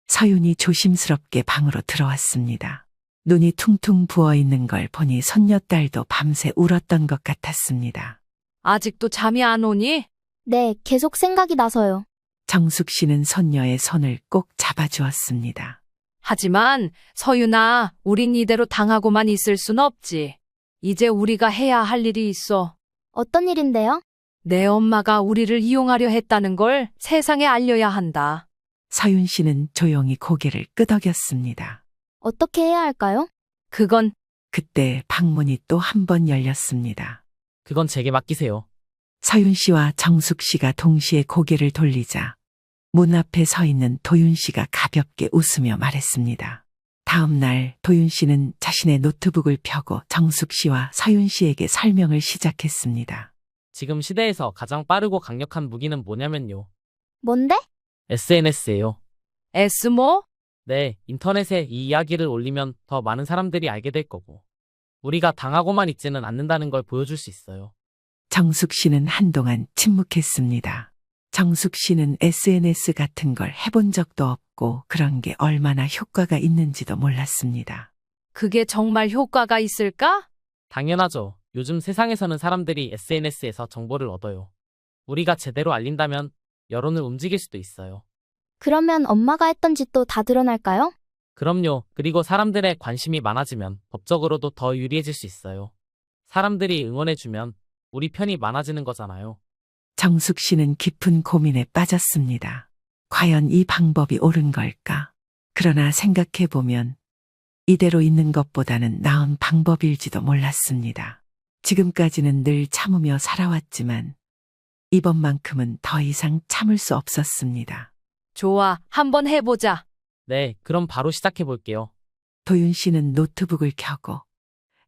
서윤이 조심스럽게 방으로 들어왔습니다. 눈이 퉁퉁 부어 있는 걸 보니 손녀딸도 밤새 울었던 것 같았습니다. 아직도 잠이 안 오니? 네, 계속 생각이 나서요. 정숙 씨는 손녀의 손을 꼭 잡아주었습니다. 하지만 서윤아, 우린 이대로 당하고만 있을 순 없지. 이제 우리가 해야 할 일이 있어. 어떤 일인데요? 내 엄마가 우리를 이용하려 했다는 걸 세상에 알려야 한다. 서윤 씨는 조용히 고개를 끄덕였습니다. 어떻게 해야 할까요? 그건 그때 방문이 또 한 번 열렸습니다. 그건 제게 맡기세요. 서윤 씨와 정숙 씨가 동시에 고개를 돌리자 문 앞에 서 있는 도윤 씨가 가볍게 웃으며 말했습니다. 다음 날 도윤 씨는 자신의 노트북을 펴고 정숙 씨와 서윤 씨에게 설명을 시작했습니다. 지금 시대에서 가장 빠르고 강력한 무기는 뭐냐면요. 뭔데? SNS예요. S모? 네, 인터넷에 이 이야기를 올리면 더 많은 사람들이 알게 될 거고, 우리가 당하고만 있지는 않는다는 걸 보여줄 수 있어요. 정숙 씨는 한동안 침묵했습니다. 정숙 씨는 SNS 같은 걸 해본 적도 없고 그런 게 얼마나 효과가 있는지도 몰랐습니다. 그게 정말 효과가 있을까? 당연하죠. 요즘 세상에서는 사람들이 SNS에서 정보를 얻어요. 우리가 제대로 알린다면 여론을 움직일 수도 있어요. 그러면 엄마가 했던 짓도 다 드러날까요? 그럼요. 그리고 사람들의 관심이 많아지면 법적으로도 더 유리해질 수 있어요. 사람들이 응원해주면 우리 편이 많아지는 거잖아요. 정숙 씨는 깊은 고민에 빠졌습니다. 과연 이 방법이 옳은 걸까? 그러나 생각해보면 이대로 있는 것보다는 나은 방법일지도 몰랐습니다. 지금까지는 늘 참으며 살아왔지만 이번만큼은 더 이상 참을 수 없었습니다. 좋아, 한번 해보자. 네, 그럼 바로 시작해 볼게요. 도윤 씨는 노트북을 켜고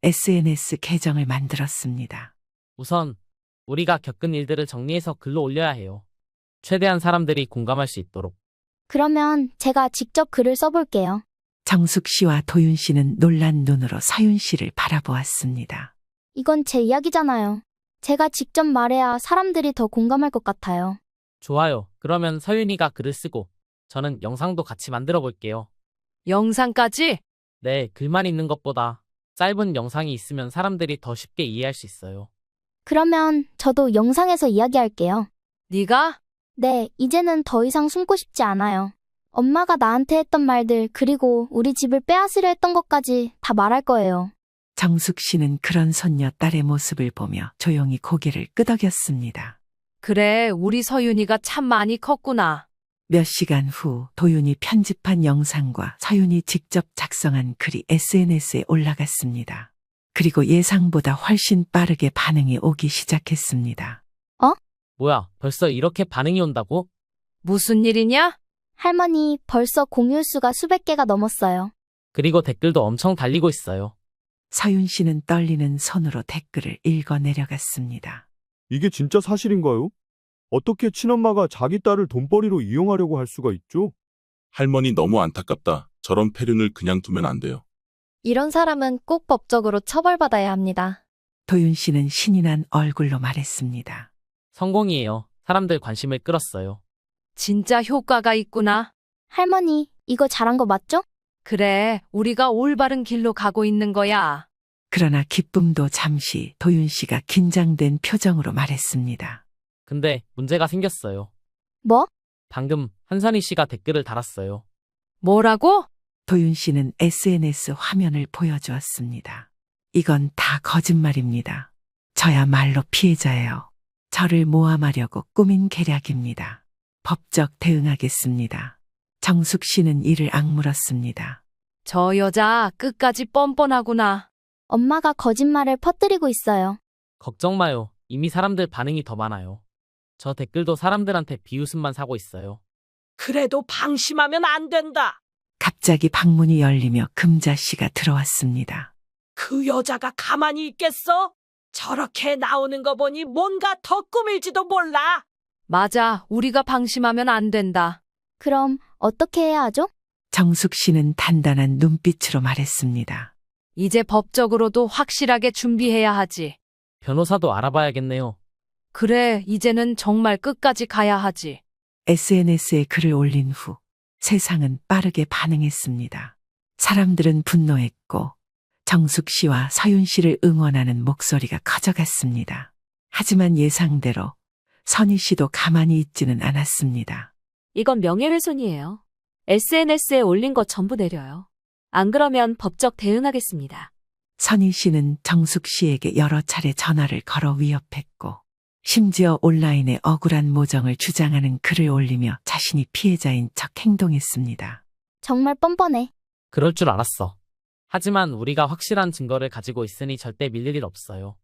SNS 계정을 만들었습니다. 우선 우리가 겪은 일들을 정리해서 글로 올려야 해요. 최대한 사람들이 공감할 수 있도록. 그러면 제가 직접 글을 써볼게요. 정숙 씨와 도윤 씨는 놀란 눈으로 서윤 씨를 바라보았습니다. 이건 제 이야기잖아요. 제가 직접 말해야 사람들이 더 공감할 것 같아요. 좋아요. 그러면 서윤이가 글을 쓰고 저는 영상도 같이 만들어 볼게요. 영상까지? 네, 글만 있는 것보다 짧은 영상이 있으면 사람들이 더 쉽게 이해할 수 있어요. 그러면 저도 영상에서 이야기할게요. 네가? 네, 이제는 더 이상 숨고 싶지 않아요. 엄마가 나한테 했던 말들, 그리고 우리 집을 빼앗으려 했던 것까지 다 말할 거예요. 정숙 씨는 그런 손녀 딸의 모습을 보며 조용히 고개를 끄덕였습니다. 그래, 우리 서윤이가 참 많이 컸구나. 몇 시간 후 도윤이 편집한 영상과 서윤이 직접 작성한 글이 SNS에 올라갔습니다. 그리고 예상보다 훨씬 빠르게 반응이 오기 시작했습니다. 뭐야, 벌써 이렇게 반응이 온다고? 무슨 일이냐? 할머니, 벌써 공유 수가 수백 개가 넘었어요. 그리고 댓글도 엄청 달리고 있어요. 서윤 씨는 떨리는 손으로 댓글을 읽어 내려갔습니다. 이게 진짜 사실인가요? 어떻게 친엄마가 자기 딸을 돈벌이로 이용하려고 할 수가 있죠? 할머니 너무 안타깝다. 저런 폐륜을 그냥 두면 안 돼요. 이런 사람은 꼭 법적으로 처벌받아야 합니다. 도윤 씨는 신이 난 얼굴로 말했습니다. 성공이에요. 사람들 관심을 끌었어요. 진짜 효과가 있구나. 할머니, 이거 잘한 거 맞죠? 그래, 우리가 올바른 길로 가고 있는 거야. 그러나 기쁨도 잠시 도윤 씨가 긴장된 표정으로 말했습니다. 근데 문제가 생겼어요. 뭐? 방금 한선희 씨가 댓글을 달았어요. 뭐라고? 도윤 씨는 SNS 화면을 보여주었습니다. 이건 다 거짓말입니다. 저야말로 피해자예요. 저를 모함하려고 꾸민 계략입니다. 법적 대응하겠습니다. 정숙 씨는 이를 악물었습니다. 저 여자 끝까지 뻔뻔하구나. 엄마가 거짓말을 퍼뜨리고 있어요. 걱정 마요. 이미 사람들 반응이 더 많아요. 저 댓글도 사람들한테 비웃음만 사고 있어요. 그래도 방심하면 안 된다. 갑자기 방문이 열리며 금자 씨가 들어왔습니다. 그 여자가 가만히 있겠어? 저렇게 나오는 거 보니 뭔가 더 꾸밀지도 몰라. 맞아. 우리가 방심하면 안 된다. 그럼 어떻게 해야 하죠? 정숙 씨는 단단한 눈빛으로 말했습니다. 이제 법적으로도 확실하게 준비해야 하지. 변호사도 알아봐야겠네요. 그래, 이제는 정말 끝까지 가야 하지. SNS에 글을 올린 후 세상은 빠르게 반응했습니다. 사람들은 분노했고 정숙 씨와 서윤 씨를 응원하는 목소리가 커져갔습니다. 하지만 예상대로 선희 씨도 가만히 있지는 않았습니다. 이건 명예훼손이에요. SNS에 올린 거 전부 내려요. 안 그러면 법적 대응하겠습니다. 선희 씨는 정숙 씨에게 여러 차례 전화를 걸어 위협했고 심지어 온라인에 억울한 모정을 주장하는 글을 올리며 자신이 피해자인 척 행동했습니다. 정말 뻔뻔해. 그럴 줄 알았어. 하지만 우리가 확실한 증거를 가지고 있으니 절대 밀릴 일 없어요.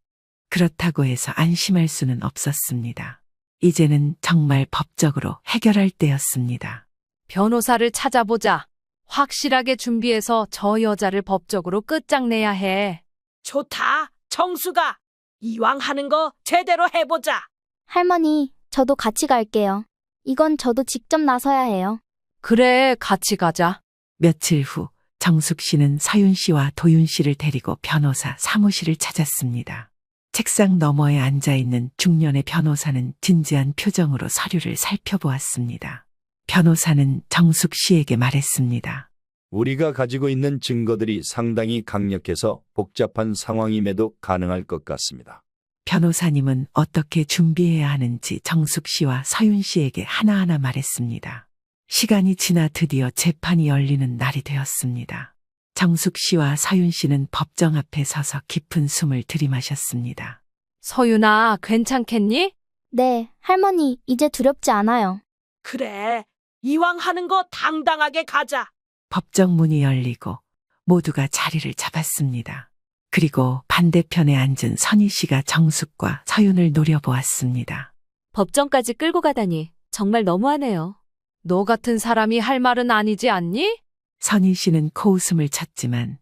그렇다고 해서 안심할 수는 없었습니다. 이제는 정말 법적으로 해결할 때였습니다. 변호사를 찾아보자. 확실하게 준비해서 저 여자를 법적으로 끝장내야 해. 좋다. 정수가. 이왕 하는 거 제대로 해보자. 할머니, 저도 같이 갈게요. 이건 저도 직접 나서야 해요. 그래, 같이 가자. 며칠 후 정숙 씨는 서윤 씨와 도윤 씨를 데리고 변호사 사무실을 찾았습니다. 책상 너머에 앉아있는 중년의 변호사는 진지한 표정으로 서류를 살펴보았습니다. 변호사는 정숙 씨에게 말했습니다. 우리가 가지고 있는 증거들이 상당히 강력해서 복잡한 상황임에도 가능할 것 같습니다. 변호사님은 어떻게 준비해야 하는지 정숙 씨와 서윤 씨에게 하나하나 말했습니다. 시간이 지나 드디어 재판이 열리는 날이 되었습니다. 정숙 씨와 서윤 씨는 법정 앞에 서서 깊은 숨을 들이마셨습니다. 서윤아, 괜찮겠니? 네, 할머니, 이제 두렵지 않아요. 그래. 이왕 하는 거 당당하게 가자. 법정 문이 열리고 모두가 자리를 잡았습니다. 그리고 반대편에 앉은 선희 씨가 정숙과 서윤을 노려보았습니다. 법정까지 끌고 가다니 정말 너무하네요. 너 같은 사람이 할 말은 아니지 않니? 선희 씨는 코웃음을 쳤지만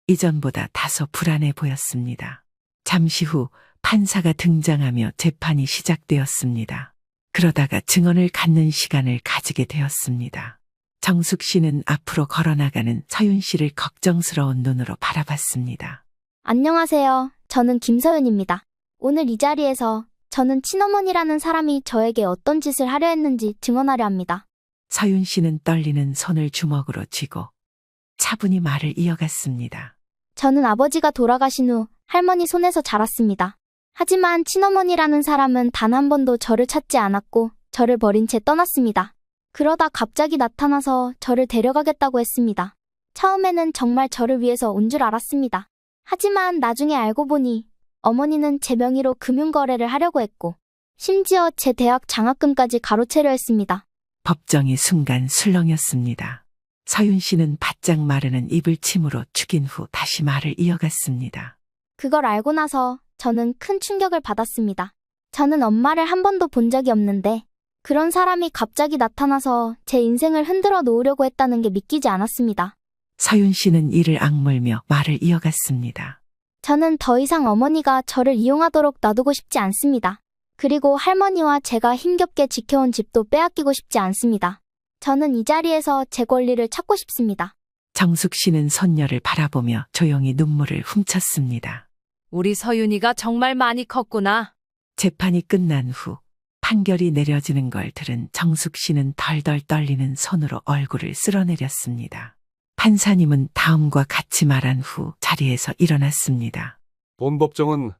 이전보다 다소 불안해 보였습니다. 잠시 후 판사가 등장하며 재판이 시작되었습니다. 그러다가 증언을 갖는 시간을 가지게 되었습니다. 정숙 씨는 앞으로 걸어나가는 서윤 씨를 걱정스러운 눈으로 바라봤습니다. 안녕하세요. 저는 김서윤입니다. 오늘 이 자리에서 저는 친어머니라는 사람이 저에게 어떤 짓을 하려 했는지 증언하려 합니다. 서윤 씨는 떨리는 손을 주먹으로 쥐고 차분히 말을 이어갔습니다. 저는 아버지가 돌아가신 후 할머니 손에서 자랐습니다. 하지만 친어머니라는 사람은 단 한 번도 저를 찾지 않았고 저를 버린 채 떠났습니다. 그러다 갑자기 나타나서 저를 데려가겠다고 했습니다. 처음에는 정말 저를 위해서 온 줄 알았습니다. 하지만 나중에 알고 보니 어머니는 제 명의로 금융거래를 하려고 했고 심지어 제 대학 장학금까지 가로채려 했습니다. 법정이 순간 술렁였습니다. 서윤 씨는 바짝 마르는 입을 침으로 죽인 후 다시 말을 이어갔습니다. 그걸 알고 나서 저는 큰 충격을 받았습니다. 저는 엄마를 한 번도 본 적이 없는데 그런 사람이 갑자기 나타나서 제 인생을 흔들어 놓으려고 했다는 게 믿기지 않았습니다. 서윤 씨는 이를 악물며 말을 이어갔습니다. 저는 더 이상 어머니가 저를 이용하도록 놔두고 싶지 않습니다. 그리고 할머니와 제가 힘겹게 지켜온 집도 빼앗기고 싶지 않습니다. 저는 이 자리에서 제 권리를 찾고 싶습니다. 정숙 씨는 손녀를 바라보며 조용히 눈물을 훔쳤습니다. 우리 서윤이가 정말 많이 컸구나. 재판이 끝난 후 판결이 내려지는 걸 들은 정숙 씨는 덜덜 떨리는 손으로 얼굴을 쓸어내렸습니다. 판사님은 다음과 같이 말한 후 자리에서 일어났습니다. 본 법정은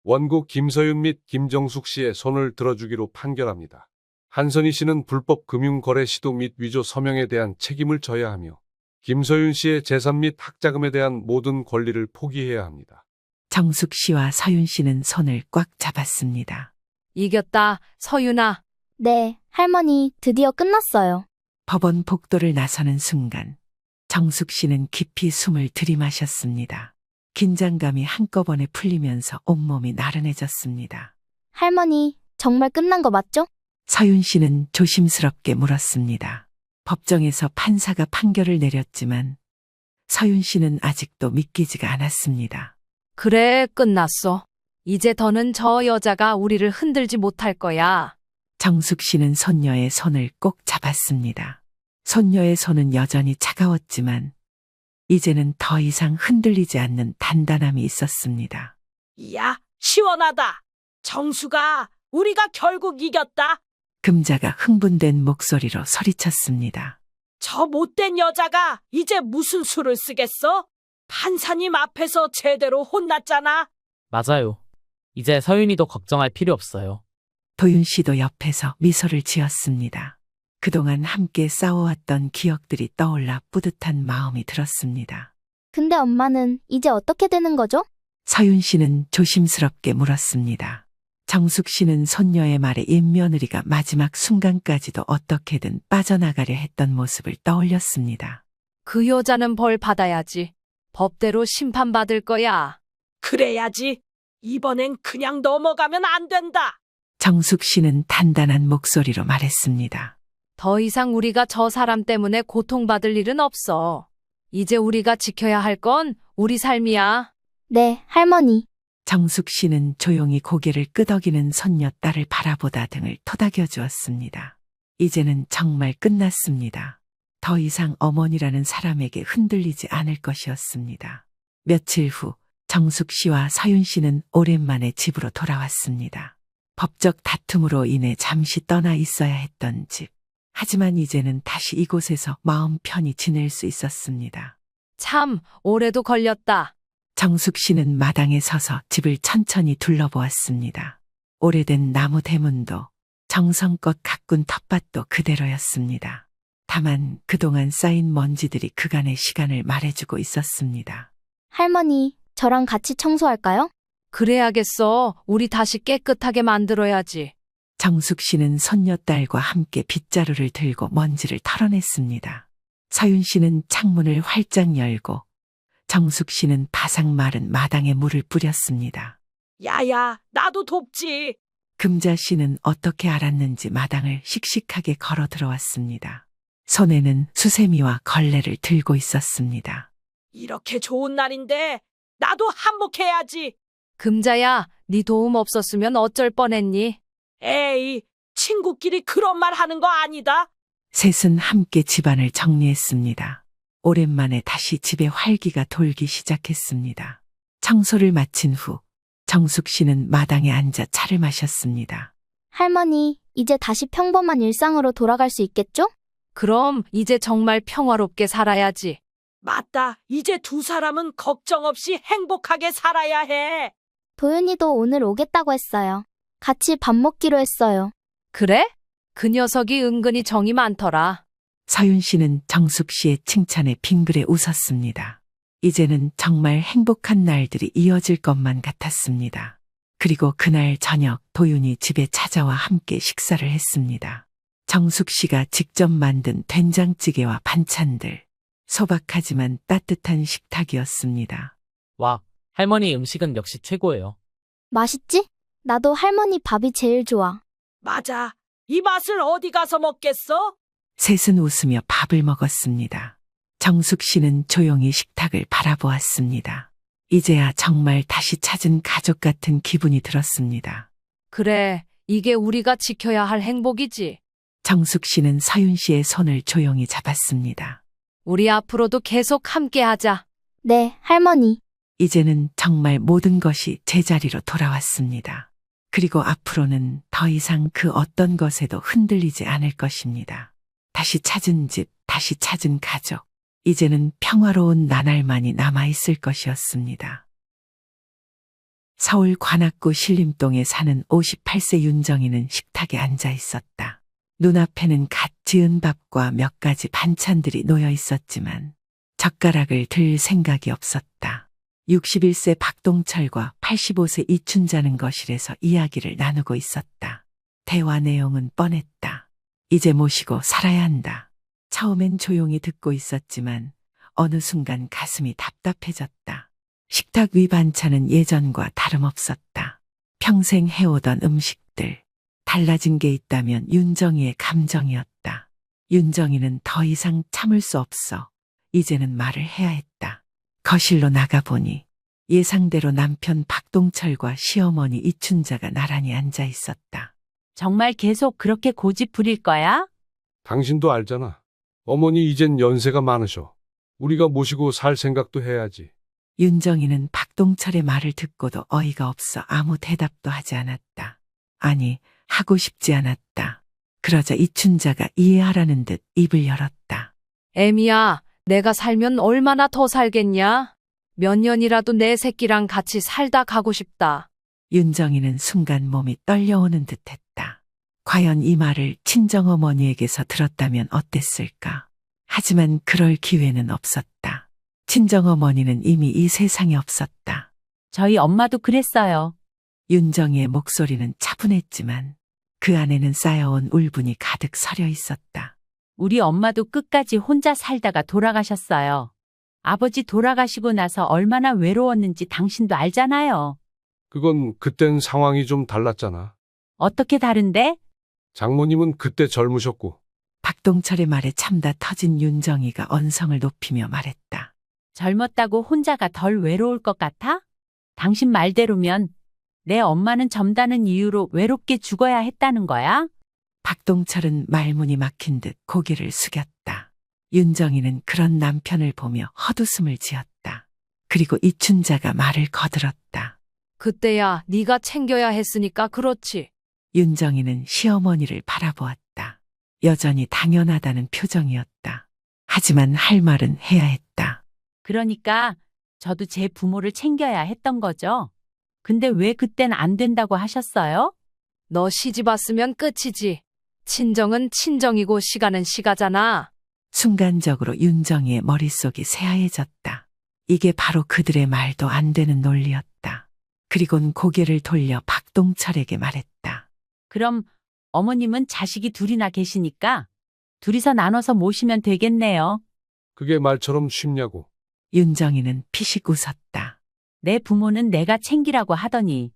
원고 김서윤 및 김정숙 씨의 손을 들어주기로 판결합니다. 한선희 씨는 불법 금융거래 시도 및 위조 서명에 대한 책임을 져야 하며 김서윤 씨의 재산 및 학자금에 대한 모든 권리를 포기해야 합니다. 정숙 씨와 서윤 씨는 손을 꽉 잡았습니다. 이겼다, 서윤아. 네, 할머니, 드디어 끝났어요. 법원 복도를 나서는 순간 정숙 씨는 깊이 숨을 들이마셨습니다. 긴장감이 한꺼번에 풀리면서 온몸이 나른해졌습니다. 할머니, 정말 끝난 거 맞죠? 서윤 씨는 조심스럽게 물었습니다. 법정에서 판사가 판결을 내렸지만 서윤 씨는 아직도 믿기지가 않았습니다. 그래, 끝났어. 이제 더는 저 여자가 우리를 흔들지 못할 거야. 정숙 씨는 손녀의 손을 꼭 잡았습니다. 손녀의 손은 여전히 차가웠지만 이제는 더 이상 흔들리지 않는 단단함이 있었습니다. 야, 시원하다. 정수가 우리가 결국 이겼다. 금자가 흥분된 목소리로 소리쳤습니다. 저 못된 여자가 이제 무슨 수를 쓰겠어? 판사님 앞에서 제대로 혼났잖아. 맞아요. 이제 서윤이도 걱정할 필요 없어요. 도윤 씨도 옆에서 미소를 지었습니다. 그동안 함께 싸워왔던 기억들이 떠올라 뿌듯한 마음이 들었습니다. 근데 엄마는 이제 어떻게 되는 거죠? 서윤 씨는 조심스럽게 물었습니다. 정숙 씨는 손녀의 말에 옛며느리가 마지막 순간까지도 어떻게든 빠져나가려 했던 모습을 떠올렸습니다. 그 여자는 벌 받아야지. 법대로 심판받을 거야. 그래야지. 이번엔 그냥 넘어가면 안 된다. 정숙 씨는 단단한 목소리로 말했습니다. 더 이상 우리가 저 사람 때문에 고통받을 일은 없어. 이제 우리가 지켜야 할 건 우리 삶이야. 네, 할머니. 정숙 씨는 조용히 고개를 끄덕이는 손녀딸을 바라보다 등을 토닥여 주었습니다. 이제는 정말 끝났습니다. 더 이상 어머니라는 사람에게 흔들리지 않을 것이었습니다. 며칠 후 정숙 씨와 서윤 씨는 오랜만에 집으로 돌아왔습니다. 법적 다툼으로 인해 잠시 떠나 있어야 했던 집. 하지만 이제는 다시 이곳에서 마음 편히 지낼 수 있었습니다. 참, 오래도 걸렸다. 정숙 씨는 마당에 서서 집을 천천히 둘러보았습니다. 오래된 나무 대문도 정성껏 가꾼 텃밭도 그대로였습니다. 다만 그동안 쌓인 먼지들이 그간의 시간을 말해주고 있었습니다. 할머니, 저랑 같이 청소할까요? 그래야겠어. 우리 다시 깨끗하게 만들어야지. 정숙 씨는 손녀딸과 함께 빗자루를 들고 먼지를 털어냈습니다. 서윤 씨는 창문을 활짝 열고 정숙 씨는 바삭 마른 마당에 물을 뿌렸습니다. 야야, 나도 돕지. 금자 씨는 어떻게 알았는지 마당을 씩씩하게 걸어 들어왔습니다. 손에는 수세미와 걸레를 들고 있었습니다. 이렇게 좋은 날인데 나도 한몫해야지. 금자야, 네 도움 없었으면 어쩔 뻔했니? 에이, 친구끼리 그런 말 하는 거 아니다. 셋은 함께 집안을 정리했습니다. 오랜만에 다시 집에 활기가 돌기 시작했습니다. 청소를 마친 후 정숙 씨는 마당에 앉아 차를 마셨습니다. 할머니, 이제 다시 평범한 일상으로 돌아갈 수 있겠죠? 그럼 이제 정말 평화롭게 살아야지. 맞다. 이제 두 사람은 걱정 없이 행복하게 살아야 해. 도윤이도 오늘 오겠다고 했어요. 같이 밥 먹기로 했어요. 그래? 그 녀석이 은근히 정이 많더라. 서윤 씨는 정숙 씨의 칭찬에 빙그레 웃었습니다. 이제는 정말 행복한 날들이 이어질 것만 같았습니다. 그리고 그날 저녁 도윤이 집에 찾아와 함께 식사를 했습니다. 정숙 씨가 직접 만든 된장찌개와 반찬들, 소박하지만 따뜻한 식탁이었습니다. 와, 할머니 음식은 역시 최고예요. 맛있지? 나도 할머니 밥이 제일 좋아. 맞아. 이 맛을 어디 가서 먹겠어? 셋은 웃으며 밥을 먹었습니다. 정숙 씨는 조용히 식탁을 바라보았습니다. 이제야 정말 다시 찾은 가족 같은 기분이 들었습니다. 그래, 이게 우리가 지켜야 할 행복이지. 정숙 씨는 서윤 씨의 손을 조용히 잡았습니다. 우리 앞으로도 계속 함께 하자. 네, 할머니. 이제는 정말 모든 것이 제자리로 돌아왔습니다. 그리고 앞으로는 더 이상 그 어떤 것에도 흔들리지 않을 것입니다. 다시 찾은 집, 다시 찾은 가족. 이제는 평화로운 나날만이 남아있을 것이었습니다. 서울 관악구 신림동에 사는 58세 윤정이는 식탁에 앉아 있었다. 눈앞에는 갓 지은 밥과 몇 가지 반찬들이 놓여 있었지만 젓가락을 들 생각이 없었다. 61세 박동철과 85세 이춘자는 거실에서 이야기를 나누고 있었다. 대화 내용은 뻔했다. 이제 모시고 살아야 한다. 처음엔 조용히 듣고 있었지만 어느 순간 가슴이 답답해졌다. 식탁 위 반찬은 예전과 다름없었다. 평생 해오던 음식들. 달라진 게 있다면 윤정이의 감정이었다. 윤정이는 더 이상 참을 수 없어 이제는 말을 해야 했다. 거실로 나가보니 예상대로 남편 박동철과 시어머니 이춘자가 나란히 앉아 있었다. 정말 계속 그렇게 고집 부릴 거야? 당신도 알잖아. 어머니 이젠 연세가 많으셔. 우리가 모시고 살 생각도 해야지. 윤정이는 박동철의 말을 듣고도 어이가 없어 아무 대답도 하지 않았다. 아니, 하고 싶지 않았다. 그러자 이춘자가 이해하라는 듯 입을 열었다. 애미야, 내가 살면 얼마나 더 살겠냐? 몇 년이라도 내 새끼랑 같이 살다 가고 싶다. 윤정이는 순간 몸이 떨려오는 듯했다. 과연 이 말을 친정어머니에게서 들었다면 어땠을까? 하지만 그럴 기회는 없었다. 친정어머니는 이미 이 세상에 없었다. 저희 엄마도 그랬어요. 윤정이의 목소리는 차분했지만 그 안에는 쌓여온 울분이 가득 서려 있었다. 우리 엄마도 끝까지 혼자 살다가 돌아가셨어요. 아버지 돌아가시고 나서 얼마나 외로웠는지 당신도 알잖아요. 그건 그땐 상황이 좀 달랐잖아. 어떻게 다른데? 장모님은 그때 젊으셨고. 박동철의 말에 참다 터진 윤정이가 언성을 높이며 말했다. 젊었다고 혼자가 덜 외로울 것 같아? 당신 말대로면 내 엄마는 젊다는 이유로 외롭게 죽어야 했다는 거야? 박동철은 말문이 막힌 듯 고개를 숙였다. 윤정이는 그런 남편을 보며 헛웃음을 지었다. 그리고 이춘자가 말을 거들었다. 그때야 네가 챙겨야 했으니까 그렇지. 윤정이는 시어머니를 바라보았다. 여전히 당연하다는 표정이었다. 하지만 할 말은 해야 했다. 그러니까 저도 제 부모를 챙겨야 했던 거죠. 근데 왜 그땐 안 된다고 하셨어요? 너 시집 왔으면 끝이지. 친정은 친정이고 시가는 시가잖아. 순간적으로 윤정이의 머릿속이 새하얘졌다. 이게 바로 그들의 말도 안 되는 논리였다. 그리곤 고개를 돌려 박동철에게 말했다. 그럼 어머님은 자식이 둘이나 계시니까 둘이서 나눠서 모시면 되겠네요. 그게 말처럼 쉽냐고. 윤정이는 피식 웃었다. 내 부모는 내가 챙기라고 하더니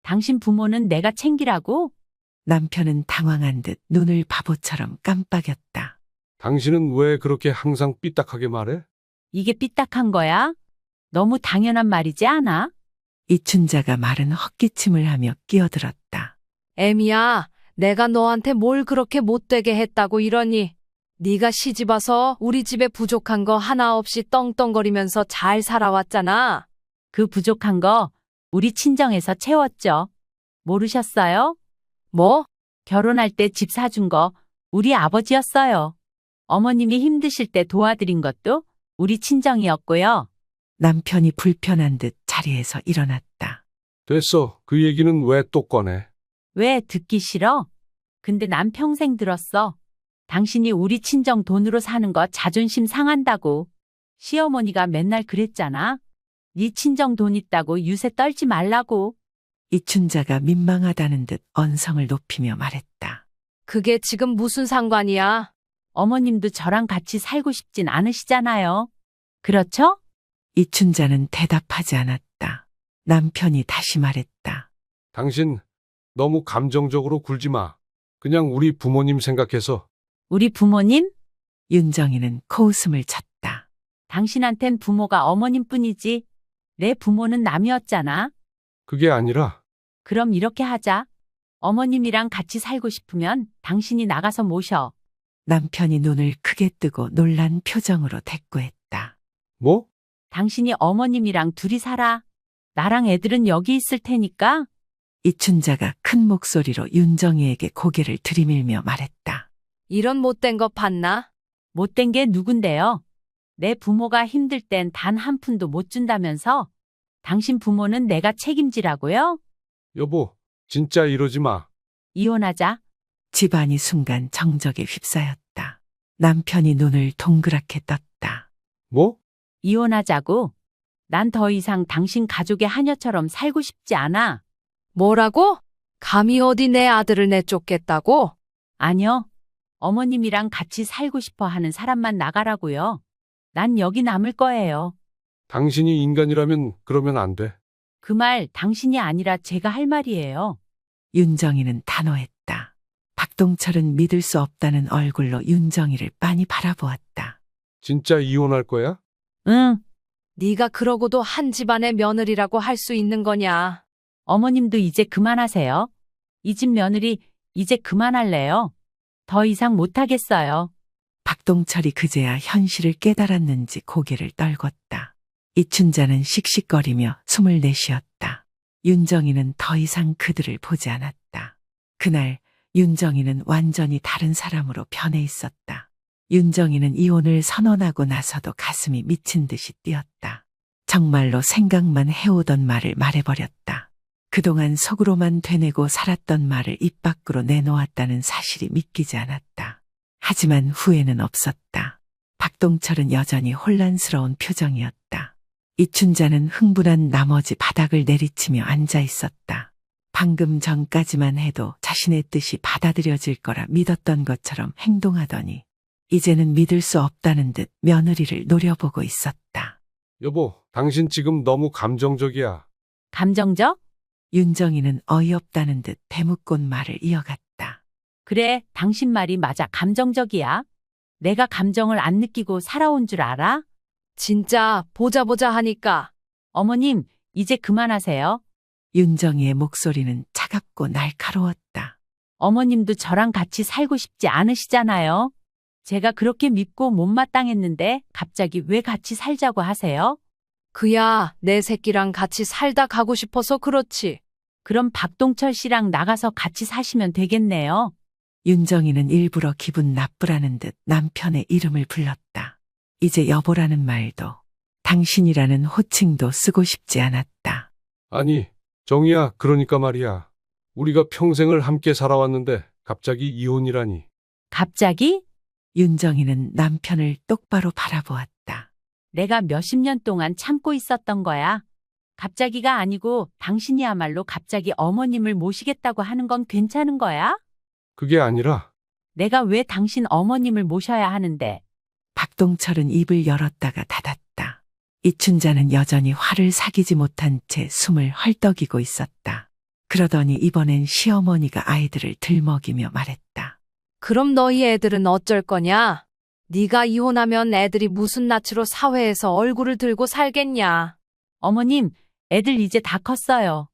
당신 부모는 내가 챙기라고? 남편은 당황한 듯 눈을 바보처럼 깜빡였다. 당신은 왜 그렇게 항상 삐딱하게 말해? 이게 삐딱한 거야? 너무 당연한 말이지 않아? 이춘자가 마른 헛기침을 하며 끼어들었다. 애미야, 내가 너한테 뭘 그렇게 못되게 했다고 이러니? 네가 시집 와서 우리 집에 부족한 거 하나 없이 떵떵거리면서 잘 살아왔잖아. 그 부족한 거 우리 친정에서 채웠죠. 모르셨어요? 뭐? 결혼할 때 집 사준 거 우리 아버지였어요. 어머님이 힘드실 때 도와드린 것도 우리 친정이었고요. 남편이 불편한 듯 자리에서 일어났다. 됐어. 그 얘기는 왜 또 꺼내? 왜 듣기 싫어? 근데 난 평생 들었어. 당신이 우리 친정 돈으로 사는 거 자존심 상한다고. 시어머니가 맨날 그랬잖아. 네 친정 돈 있다고 유세 떨지 말라고. 이춘자가 민망하다는 듯 언성을 높이며 말했다. 그게 지금 무슨 상관이야? 어머님도 저랑 같이 살고 싶진 않으시잖아요. 그렇죠? 이춘자는 대답하지 않았다. 남편이 다시 말했다. 당신 너무 감정적으로 굴지 마. 그냥 우리 부모님 생각해서. 우리 부모님? 윤정이는 코웃음을 쳤다. 당신한텐 부모가 어머님뿐이지. 내 부모는 남이었잖아. 그게 아니라. 그럼 이렇게 하자. 어머님이랑 같이 살고 싶으면 당신이 나가서 모셔. 남편이 눈을 크게 뜨고 놀란 표정으로 대꾸했다. 뭐? 당신이 어머님이랑 둘이 살아. 나랑 애들은 여기 있을 테니까. 이춘자가 큰 목소리로 윤정이에게 고개를 들이밀며 말했다. 이런 못된 거 봤나? 못된 게 누군데요? 내 부모가 힘들 땐 단 한 푼도 못 준다면서? 당신 부모는 내가 책임지라고요? 여보, 진짜 이러지 마. 이혼하자. 집안이 순간 정적에 휩싸였다. 남편이 눈을 동그랗게 떴다. 뭐? 이혼하자고. 난 더 이상 당신 가족의 하녀처럼 살고 싶지 않아. 뭐라고? 감히 어디 내 아들을 내쫓겠다고? 아니요. 어머님이랑 같이 살고 싶어 하는 사람만 나가라고요. 난 여기 남을 거예요. 당신이 인간이라면 그러면 안 돼. 그 말 당신이 아니라 제가 할 말이에요. 윤정이는 단호했다. 박동철은 믿을 수 없다는 얼굴로 윤정이를 빤히 바라보았다. 진짜 이혼할 거야? 응. 네가 그러고도 한 집안의 며느리라고 할 수 있는 거냐? 어머님도 이제 그만하세요. 이 집 며느리 이제 그만할래요. 더 이상 못하겠어요. 박동철이 그제야 현실을 깨달았는지 고개를 떨궜다. 이춘자는 씩씩거리며 숨을 내쉬었다. 윤정이는 더 이상 그들을 보지 않았다. 그날 윤정이는 완전히 다른 사람으로 변해 있었다. 윤정이는 이혼을 선언하고 나서도 가슴이 미친 듯이 뛰었다. 정말로 생각만 해오던 말을 말해버렸다. 그동안 속으로만 되뇌고 살았던 말을 입 밖으로 내놓았다는 사실이 믿기지 않았다. 하지만 후회는 없었다. 박동철은 여전히 혼란스러운 표정이었다. 이춘자는 흥분한 나머지 바닥을 내리치며 앉아 있었다. 방금 전까지만 해도 자신의 뜻이 받아들여질 거라 믿었던 것처럼 행동하더니 이제는 믿을 수 없다는 듯 며느리를 노려보고 있었다. 여보, 당신 지금 너무 감정적이야. 감정적? 윤정이는 어이없다는 듯 대묻곤 말을 이어갔다. 그래, 당신 말이 맞아. 감정적이야. 내가 감정을 안 느끼고 살아온 줄 알아? 진짜 보자 하니까. 어머님, 이제 그만하세요. 윤정이의 목소리는 차갑고 날카로웠다. 어머님도 저랑 같이 살고 싶지 않으시잖아요. 제가 그렇게 밉고 못마땅했는데 갑자기 왜 같이 살자고 하세요? 그야 내 새끼랑 같이 살다 가고 싶어서 그렇지. 그럼 박동철 씨랑 나가서 같이 사시면 되겠네요. 윤정이는 일부러 기분 나쁘라는 듯 남편의 이름을 불렀다. 이제 여보라는 말도 당신이라는 호칭도 쓰고 싶지 않았다. 아니, 정희야, 그러니까 말이야. 우리가 평생을 함께 살아왔는데 갑자기 이혼이라니. 갑자기? 윤정이는 남편을 똑바로 바라보았다. 내가 몇십 년 동안 참고 있었던 거야. 갑자기가 아니고 당신이야말로 갑자기 어머님을 모시겠다고 하는 건 괜찮은 거야? 그게 아니라 내가 왜 당신 어머님을 모셔야 하는데? 박동철은 입을 열었다가 닫았다. 이춘자는 여전히 화를 사귀지 못한 채 숨을 헐떡이고 있었다. 그러더니 이번엔 시어머니가 아이들을 들먹이며 말했다. 그럼 너희 애들은 어쩔 거냐? 네가 이혼하면 애들이 무슨 낯으로 사회에서 얼굴을 들고 살겠냐? 어머님, 애들 이제 다 컸어요.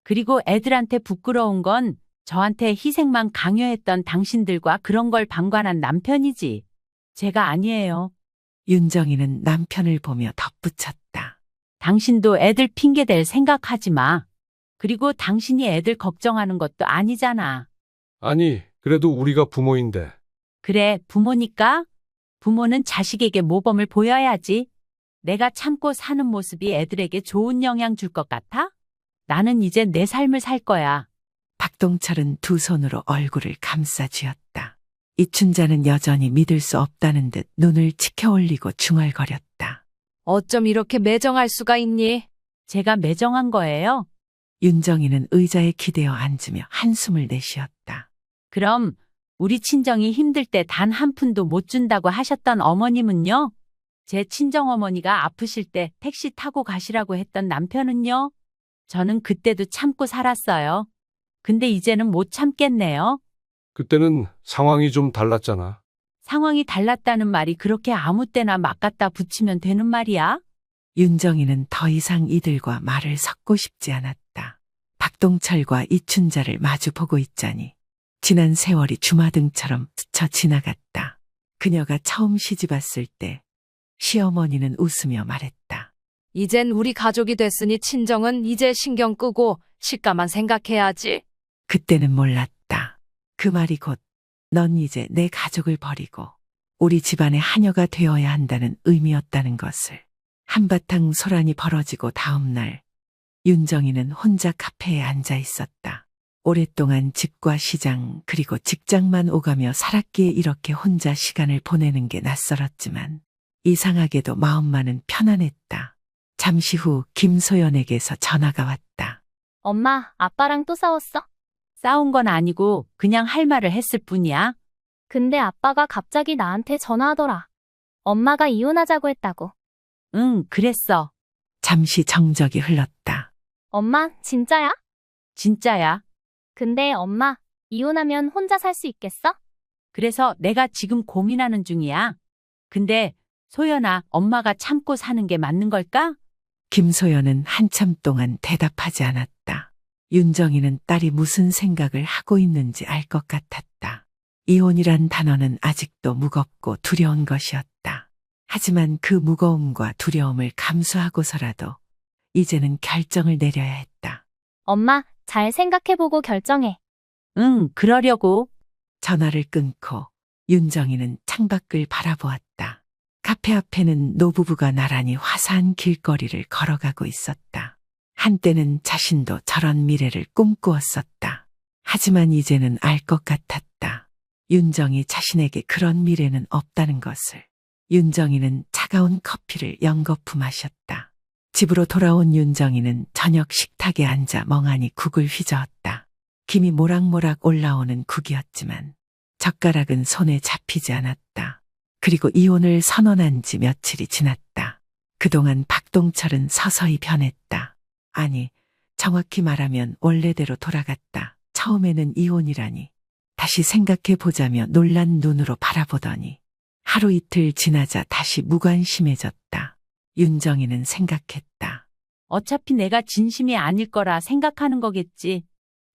그리고 애들한테 부끄러운 건 저한테 희생만 강요했던 당신들과 그런 걸 방관한 남편이지. 제가 아니에요. 윤정이는 남편을 보며 덧붙였다. 당신도 애들 핑계댈 생각하지 마. 그리고 당신이 애들 걱정하는 것도 아니잖아. 아니, 그래도 우리가 부모인데. 그래, 부모니까? 부모는 자식에게 모범을 보여야지. 내가 참고 사는 모습이 애들에게 좋은 영향 줄 것 같아? 나는 이제 내 삶을 살 거야. 박동철은 두 손으로 얼굴을 감싸 쥐었다. 이춘자는 여전히 믿을 수 없다는 듯 눈을 치켜올리고 중얼거렸다. 어쩜 이렇게 매정할 수가 있니? 제가 매정한 거예요? 윤정이는 의자에 기대어 앉으며 한숨을 내쉬었다. 그럼 우리 친정이 힘들 때 단 한 푼도 못 준다고 하셨던 어머님은요? 제 친정어머니가 아프실 때 택시 타고 가시라고 했던 남편은요? 저는 그때도 참고 살았어요. 근데 이제는 못 참겠네요. 그때는 상황이 좀 달랐잖아. 상황이 달랐다는 말이 그렇게 아무 때나 막 갖다 붙이면 되는 말이야? 윤정이는 더 이상 이들과 말을 섞고 싶지 않았다. 박동철과 이춘자를 마주 보고 있자니 지난 세월이 주마등처럼 스쳐 지나갔다. 그녀가 처음 시집 왔을 때 시어머니는 웃으며 말했다. 이젠 우리 가족이 됐으니 친정은 이제 신경 끄고 시가만 생각해야지. 그때는 몰랐다. 그 말이 곧 넌 이제 내 가족을 버리고 우리 집안의 하녀가 되어야 한다는 의미였다는 것을. 한바탕 소란이 벌어지고 다음 날 윤정이는 혼자 카페에 앉아 있었다. 오랫동안 집과 시장 그리고 직장만 오가며 살았기에 이렇게 혼자 시간을 보내는 게 낯설었지만 이상하게도 마음만은 편안했다. 잠시 후 김소연에게서 전화가 왔다. 엄마, 아빠랑 또 싸웠어? 싸운 건 아니고 그냥 할 말을 했을 뿐이야. 근데 아빠가 갑자기 나한테 전화하더라. 엄마가 이혼하자고 했다고. 응, 그랬어. 잠시 정적이 흘렀다. 엄마, 진짜야? 진짜야. 근데 엄마, 이혼하면 혼자 살 수 있겠어? 그래서 내가 지금 고민하는 중이야. 근데 소연아, 엄마가 참고 사는 게 맞는 걸까? 김소연은 한참 동안 대답하지 않았다. 윤정이는 딸이 무슨 생각을 하고 있는지 알 것 같았다. 이혼이란 단어는 아직도 무겁고 두려운 것이었다. 하지만 그 무거움과 두려움을 감수하고서라도 이제는 결정을 내려야 했다. 엄마, 잘 생각해보고 결정해. 응, 그러려고. 전화를 끊고 윤정이는 창밖을 바라보았다. 카페 앞에는 노부부가 나란히 화사한 길거리를 걸어가고 있었다. 한때는 자신도 저런 미래를 꿈꾸었었다. 하지만 이제는 알 것 같았다. 윤정이 자신에게 그런 미래는 없다는 것을. 윤정이는 차가운 커피를 연거푸 마셨다. 집으로 돌아온 윤정이는 저녁 식탁에 앉아 멍하니 국을 휘저었다. 김이 모락모락 올라오는 국이었지만 젓가락은 손에 잡히지 않았다. 그리고 이혼을 선언한 지 며칠이 지났다. 그동안 박동철은 서서히 변했다. 아니, 정확히 말하면 원래대로 돌아갔다. 처음에는 이혼이라니. 다시 생각해보자며 놀란 눈으로 바라보더니 하루 이틀 지나자 다시 무관심해졌다. 윤정이는 생각했다. 어차피 내가 진심이 아닐 거라 생각하는 거겠지.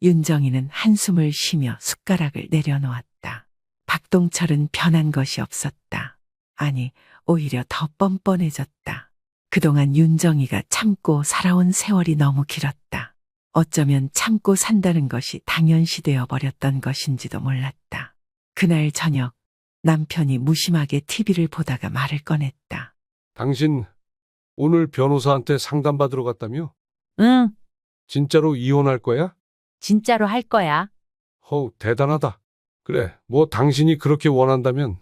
윤정이는 한숨을 쉬며 숟가락을 내려놓았다. 박동철은 변한 것이 없었다. 아니, 오히려 더 뻔뻔해졌다. 그동안 윤정이가 참고 살아온 세월이 너무 길었다. 어쩌면 참고 산다는 것이 당연시되어 버렸던 것인지도 몰랐다. 그날 저녁 남편이 무심하게 TV를 보다가 말을 꺼냈다. 당신 오늘 변호사한테 상담받으러 갔다며? 응, 진짜로 이혼할 거야? 진짜로 할 거야. 허우, 대단하다. 그래, 뭐 당신이 그렇게 원한다면.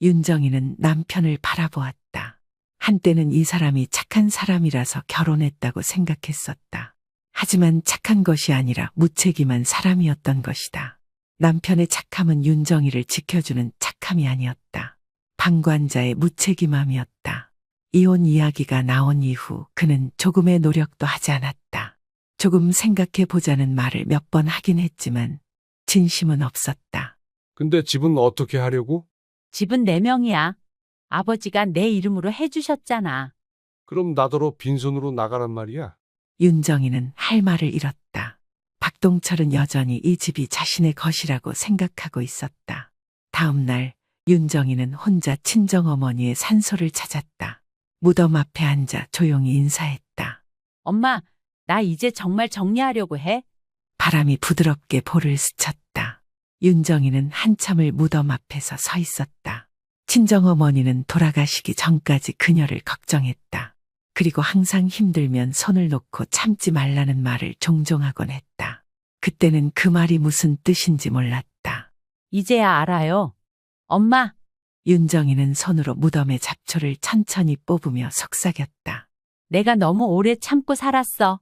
윤정이는 남편을 바라보았다. 한때는 이 사람이 착한 사람이라서 결혼했다고 생각했었다. 하지만 착한 것이 아니라 무책임한 사람이었던 것이다. 남편의 착함은 윤정이를 지켜주는 착함이 아니었다. 방관자의 무책임함이었다. 이혼 이야기가 나온 이후 그는 조금의 노력도 하지 않았다. 조금 생각해 보자는 말을 몇 번 하긴 했지만 진심은 없었다. 근데 집은 어떻게 하려고? 집은 4명이야. 아버지가 내 이름으로 해주셨잖아. 그럼 나더러 빈손으로 나가란 말이야? 윤정이는 할 말을 잃었다. 박동철은 여전히 이 집이 자신의 것이라고 생각하고 있었다. 다음 날 윤정이는 혼자 친정어머니의 산소를 찾았다. 무덤 앞에 앉아 조용히 인사했다. 엄마, 나 이제 정말 정리하려고 해. 바람이 부드럽게 볼을 스쳤다. 윤정이는 한참을 무덤 앞에서 서 있었다. 친정어머니는 돌아가시기 전까지 그녀를 걱정했다. 그리고 항상 힘들면 손을 놓고 참지 말라는 말을 종종 하곤 했다. 그때는 그 말이 무슨 뜻인지 몰랐다. 이제야 알아요. 엄마, 윤정이는 손으로 무덤의 잡초를 천천히 뽑으며 속삭였다. 내가 너무 오래 참고 살았어.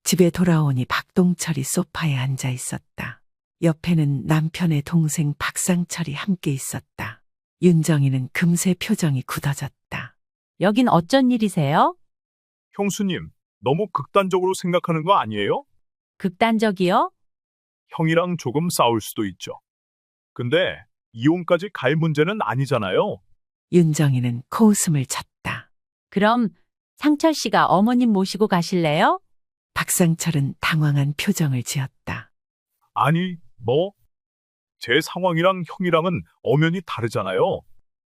집에 돌아오니 박동철이 소파에 앉아 있었다. 옆에는 남편의 동생 박상철이 함께 있었다. 윤정이는 금세 표정이 굳어졌다. 여긴 어쩐 일이세요? 형수님, 너무 극단적으로 생각하는 거 아니에요? 극단적이요? 형이랑 조금 싸울 수도 있죠. 근데 이혼까지 갈 문제는 아니잖아요. 윤정이는 코웃음을 쳤다. 그럼 상철 씨가 어머님 모시고 가실래요? 박상철은 당황한 표정을 지었다. 아니, 제 상황이랑 형이랑은 엄연히 다르잖아요.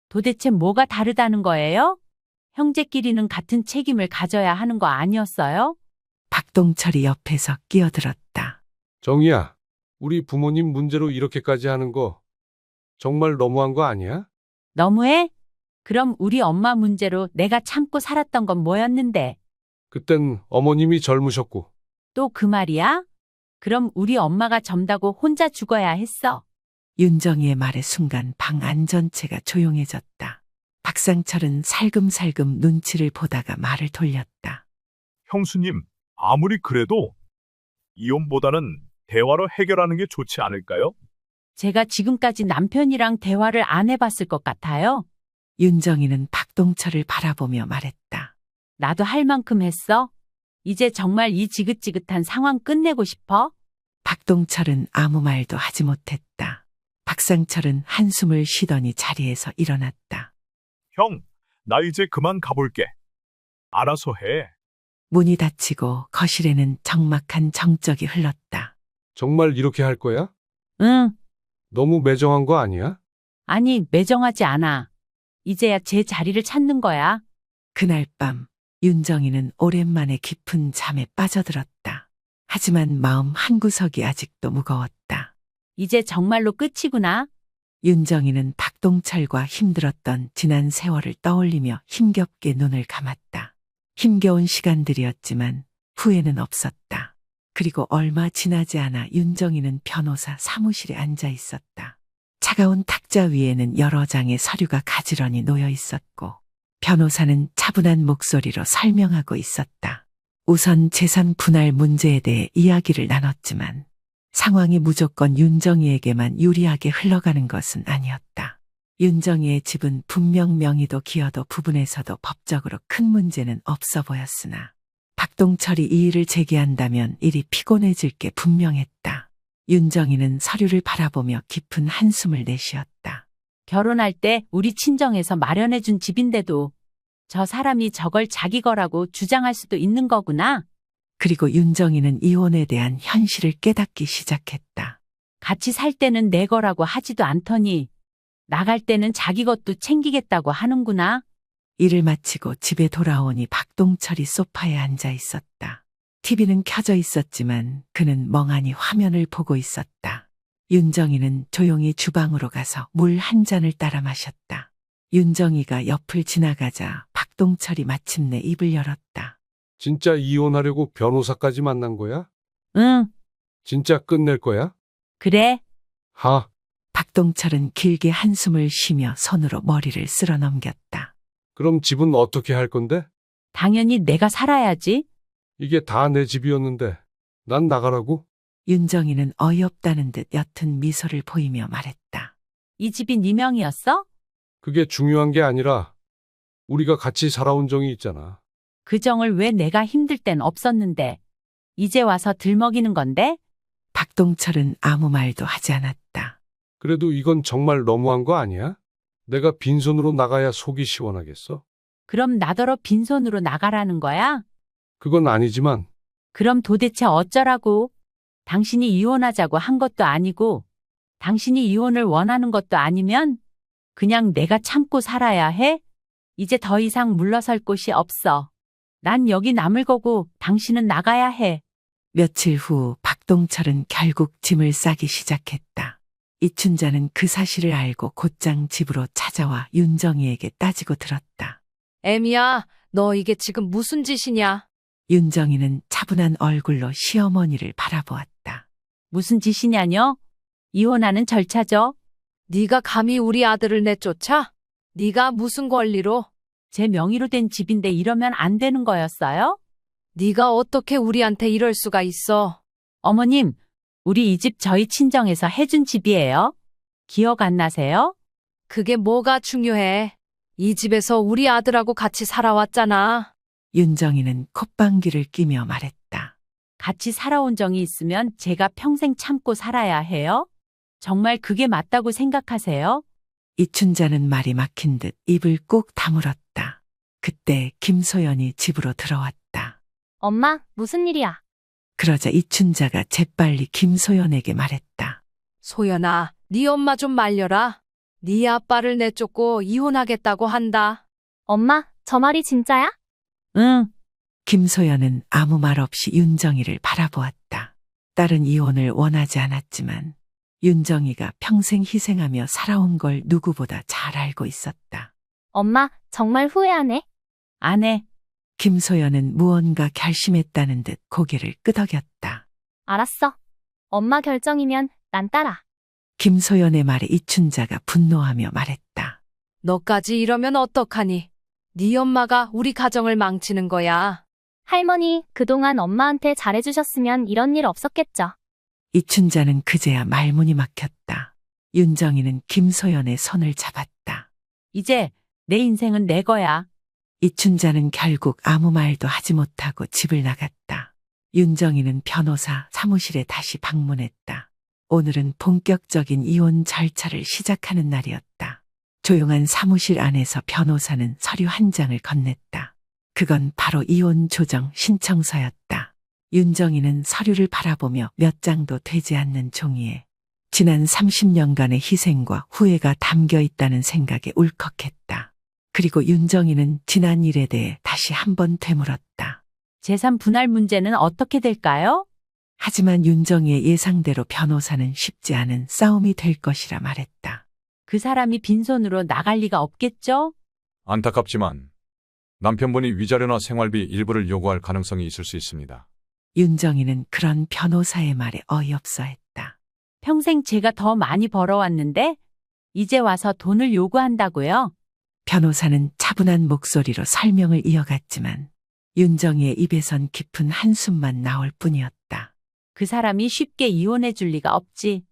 도대체 뭐가 다르다는 거예요? 형제끼리는 같은 책임을 가져야 하는 거 아니었어요? 박동철이 옆에서 끼어들었다. 정희야, 우리 부모님 문제로 이렇게까지 하는 거 정말 너무한 거 아니야? 너무해? 그럼 우리 엄마 문제로 내가 참고 살았던 건 뭐였는데? 그땐 어머님이 젊으셨고. 또 그 말이야? 그럼 우리 엄마가 젊다고 혼자 죽어야 했어. 윤정이의 말에 순간 방 안 전체가 조용해졌다. 박상철은 살금살금 눈치를 보다가 말을 돌렸다. 형수님, 아무리 그래도 이혼보다는 대화로 해결하는 게 좋지 않을까요? 제가 지금까지 남편이랑 대화를 안 해봤을 것 같아요. 윤정이는 박동철을 바라보며 말했다. 나도 할 만큼 했어. 이제 정말 이 지긋지긋한 상황 끝내고 싶어. 박동철은 아무 말도 하지 못했다. 박상철은 한숨을 쉬더니 자리에서 일어났다. 형, 나 이제 그만 가볼게. 알아서 해. 문이 닫히고 거실에는 적막한 정적이 흘렀다. 정말 이렇게 할 거야? 응. 너무 매정한 거 아니야? 아니, 매정하지 않아. 이제야 제 자리를 찾는 거야. 그날 밤 윤정이는 오랜만에 깊은 잠에 빠져들었다. 하지만 마음 한구석이 아직도 무거웠다. 이제 정말로 끝이구나. 윤정이는 박동철과 힘들었던 지난 세월을 떠올리며 힘겹게 눈을 감았다. 힘겨운 시간들이었지만 후회는 없었다. 그리고 얼마 지나지 않아 윤정이는 변호사 사무실에 앉아 있었다. 차가운 탁자 위에는 여러 장의 서류가 가지런히 놓여 있었고 변호사는 차분한 목소리로 설명하고 있었다. 우선 재산 분할 문제에 대해 이야기를 나눴지만 상황이 무조건 윤정이에게만 유리하게 흘러가는 것은 아니었다. 윤정이의 집은 분명 명의도 기여도 부분에서도 법적으로 큰 문제는 없어 보였으나 박동철이 이 일을 제기한다면 일이 피곤해질 게 분명했다. 윤정이는 서류를 바라보며 깊은 한숨을 내쉬었다. 결혼할 때 우리 친정에서 마련해준 집인데도 저 사람이 저걸 자기 거라고 주장할 수도 있는 거구나. 그리고 윤정이는 이혼에 대한 현실을 깨닫기 시작했다. 같이 살 때는 내 거라고 하지도 않더니 나갈 때는 자기 것도 챙기겠다고 하는구나. 일을 마치고 집에 돌아오니 박동철이 소파에 앉아 있었다. TV는 켜져 있었지만 그는 멍하니 화면을 보고 있었다. 윤정이는 조용히 주방으로 가서 물 한 잔을 따라 마셨다. 윤정이가 옆을 지나가자 박동철이 마침내 입을 열었다. 진짜 이혼하려고 변호사까지 만난 거야? 응, 진짜 끝낼 거야? 그래. 하, 박동철은 길게 한숨을 쉬며 손으로 머리를 쓸어 넘겼다. 그럼 집은 어떻게 할 건데? 당연히 내가 살아야지. 이게 다 내 집이었는데 난 나가라고? 윤정이는 어이없다는 듯 옅은 미소를 보이며 말했다. 이 집이 네 명이었어? 그게 중요한 게 아니라 우리가 같이 살아온 정이 있잖아. 그 정을 왜 내가 힘들 땐 없었는데 이제 와서 들먹이는 건데? 박동철은 아무 말도 하지 않았다. 그래도 이건 정말 너무한 거 아니야? 내가 빈손으로 나가야 속이 시원하겠어? 그럼 나더러 빈손으로 나가라는 거야? 그건 아니지만 그럼 도대체 어쩌라고? 당신이 이혼하자고 한 것도 아니고 당신이 이혼을 원하는 것도 아니면 그냥 내가 참고 살아야 해? 이제 더 이상 물러설 곳이 없어. 난 여기 남을 거고 당신은 나가야 해. 며칠 후 박동철은 결국 짐을 싸기 시작했다. 이춘자는 그 사실을 알고 곧장 집으로 찾아와 윤정이에게 따지고 들었다. 애미야, 너 이게 지금 무슨 짓이냐? 윤정이는 차분한 얼굴로 시어머니를 바라보았다. 무슨 짓이냐뇨? 이혼하는 절차죠. 네가 감히 우리 아들을 내쫓아? 네가 무슨 권리로? 제 명의로 된 집인데 이러면 안 되는 거였어요? 네가 어떻게 우리한테 이럴 수가 있어? 어머님, 우리 이 집 저희 친정에서 해준 집이에요. 기억 안 나세요? 그게 뭐가 중요해? 이 집에서 우리 아들하고 같이 살아왔잖아. 윤정이는 콧방귀를 끼며 말했다. 같이 살아온 정이 있으면 제가 평생 참고 살아야 해요? 정말 그게 맞다고 생각하세요? 이춘자는 말이 막힌 듯 입을 꾹 다물었다. 그때 김소연이 집으로 들어왔다. 엄마, 무슨 일이야? 그러자 이춘자가 재빨리 김소연에게 말했다. 소연아, 네 엄마 좀 말려라. 네 아빠를 내쫓고 이혼하겠다고 한다. 엄마, 저 말이 진짜야? 응. 김소연은 아무 말 없이 윤정이를 바라보았다. 딸은 이혼을 원하지 않았지만 윤정이가 평생 희생하며 살아온 걸 누구보다 잘 알고 있었다. 엄마, 정말 후회하네. 안 해. 김소연은 무언가 결심했다는 듯 고개를 끄덕였다. 알았어. 엄마 결정이면 난 따라. 김소연의 말에 이춘자가 분노하며 말했다. 너까지 이러면 어떡하니? 네 엄마가 우리 가정을 망치는 거야. 할머니, 그동안 엄마한테 잘해주셨으면 이런 일 없었겠죠. 이춘자는 그제야 말문이 막혔다. 윤정이는 김소연의 손을 잡았다. 이제 내 인생은 내 거야. 이춘자는 결국 아무 말도 하지 못하고 집을 나갔다. 윤정이는 변호사 사무실에 다시 방문했다. 오늘은 본격적인 이혼 절차를 시작하는 날이었다. 조용한 사무실 안에서 변호사는 서류 한 장을 건넸다. 그건 바로 이혼 조정 신청서였다. 윤정이는 서류를 바라보며 몇 장도 되지 않는 종이에 지난 30년간의 희생과 후회가 담겨 있다는 생각에 울컥했다. 그리고 윤정이는 지난 일에 대해 다시 한번 되물었다. 재산 분할 문제는 어떻게 될까요? 하지만 윤정이의 예상대로 변호사는 쉽지 않은 싸움이 될 것이라 말했다. 그 사람이 빈손으로 나갈 리가 없겠죠? 안타깝지만 남편분이 위자료나 생활비 일부를 요구할 가능성이 있을 수 있습니다. 윤정이는 그런 변호사의 말에 어이없어했다. 평생 제가 더 많이 벌어왔는데 이제 와서 돈을 요구한다고요? 변호사는 차분한 목소리로 설명을 이어갔지만 윤정이의 입에선 깊은 한숨만 나올 뿐이었다. 그 사람이 쉽게 이혼해 줄 리가 없지.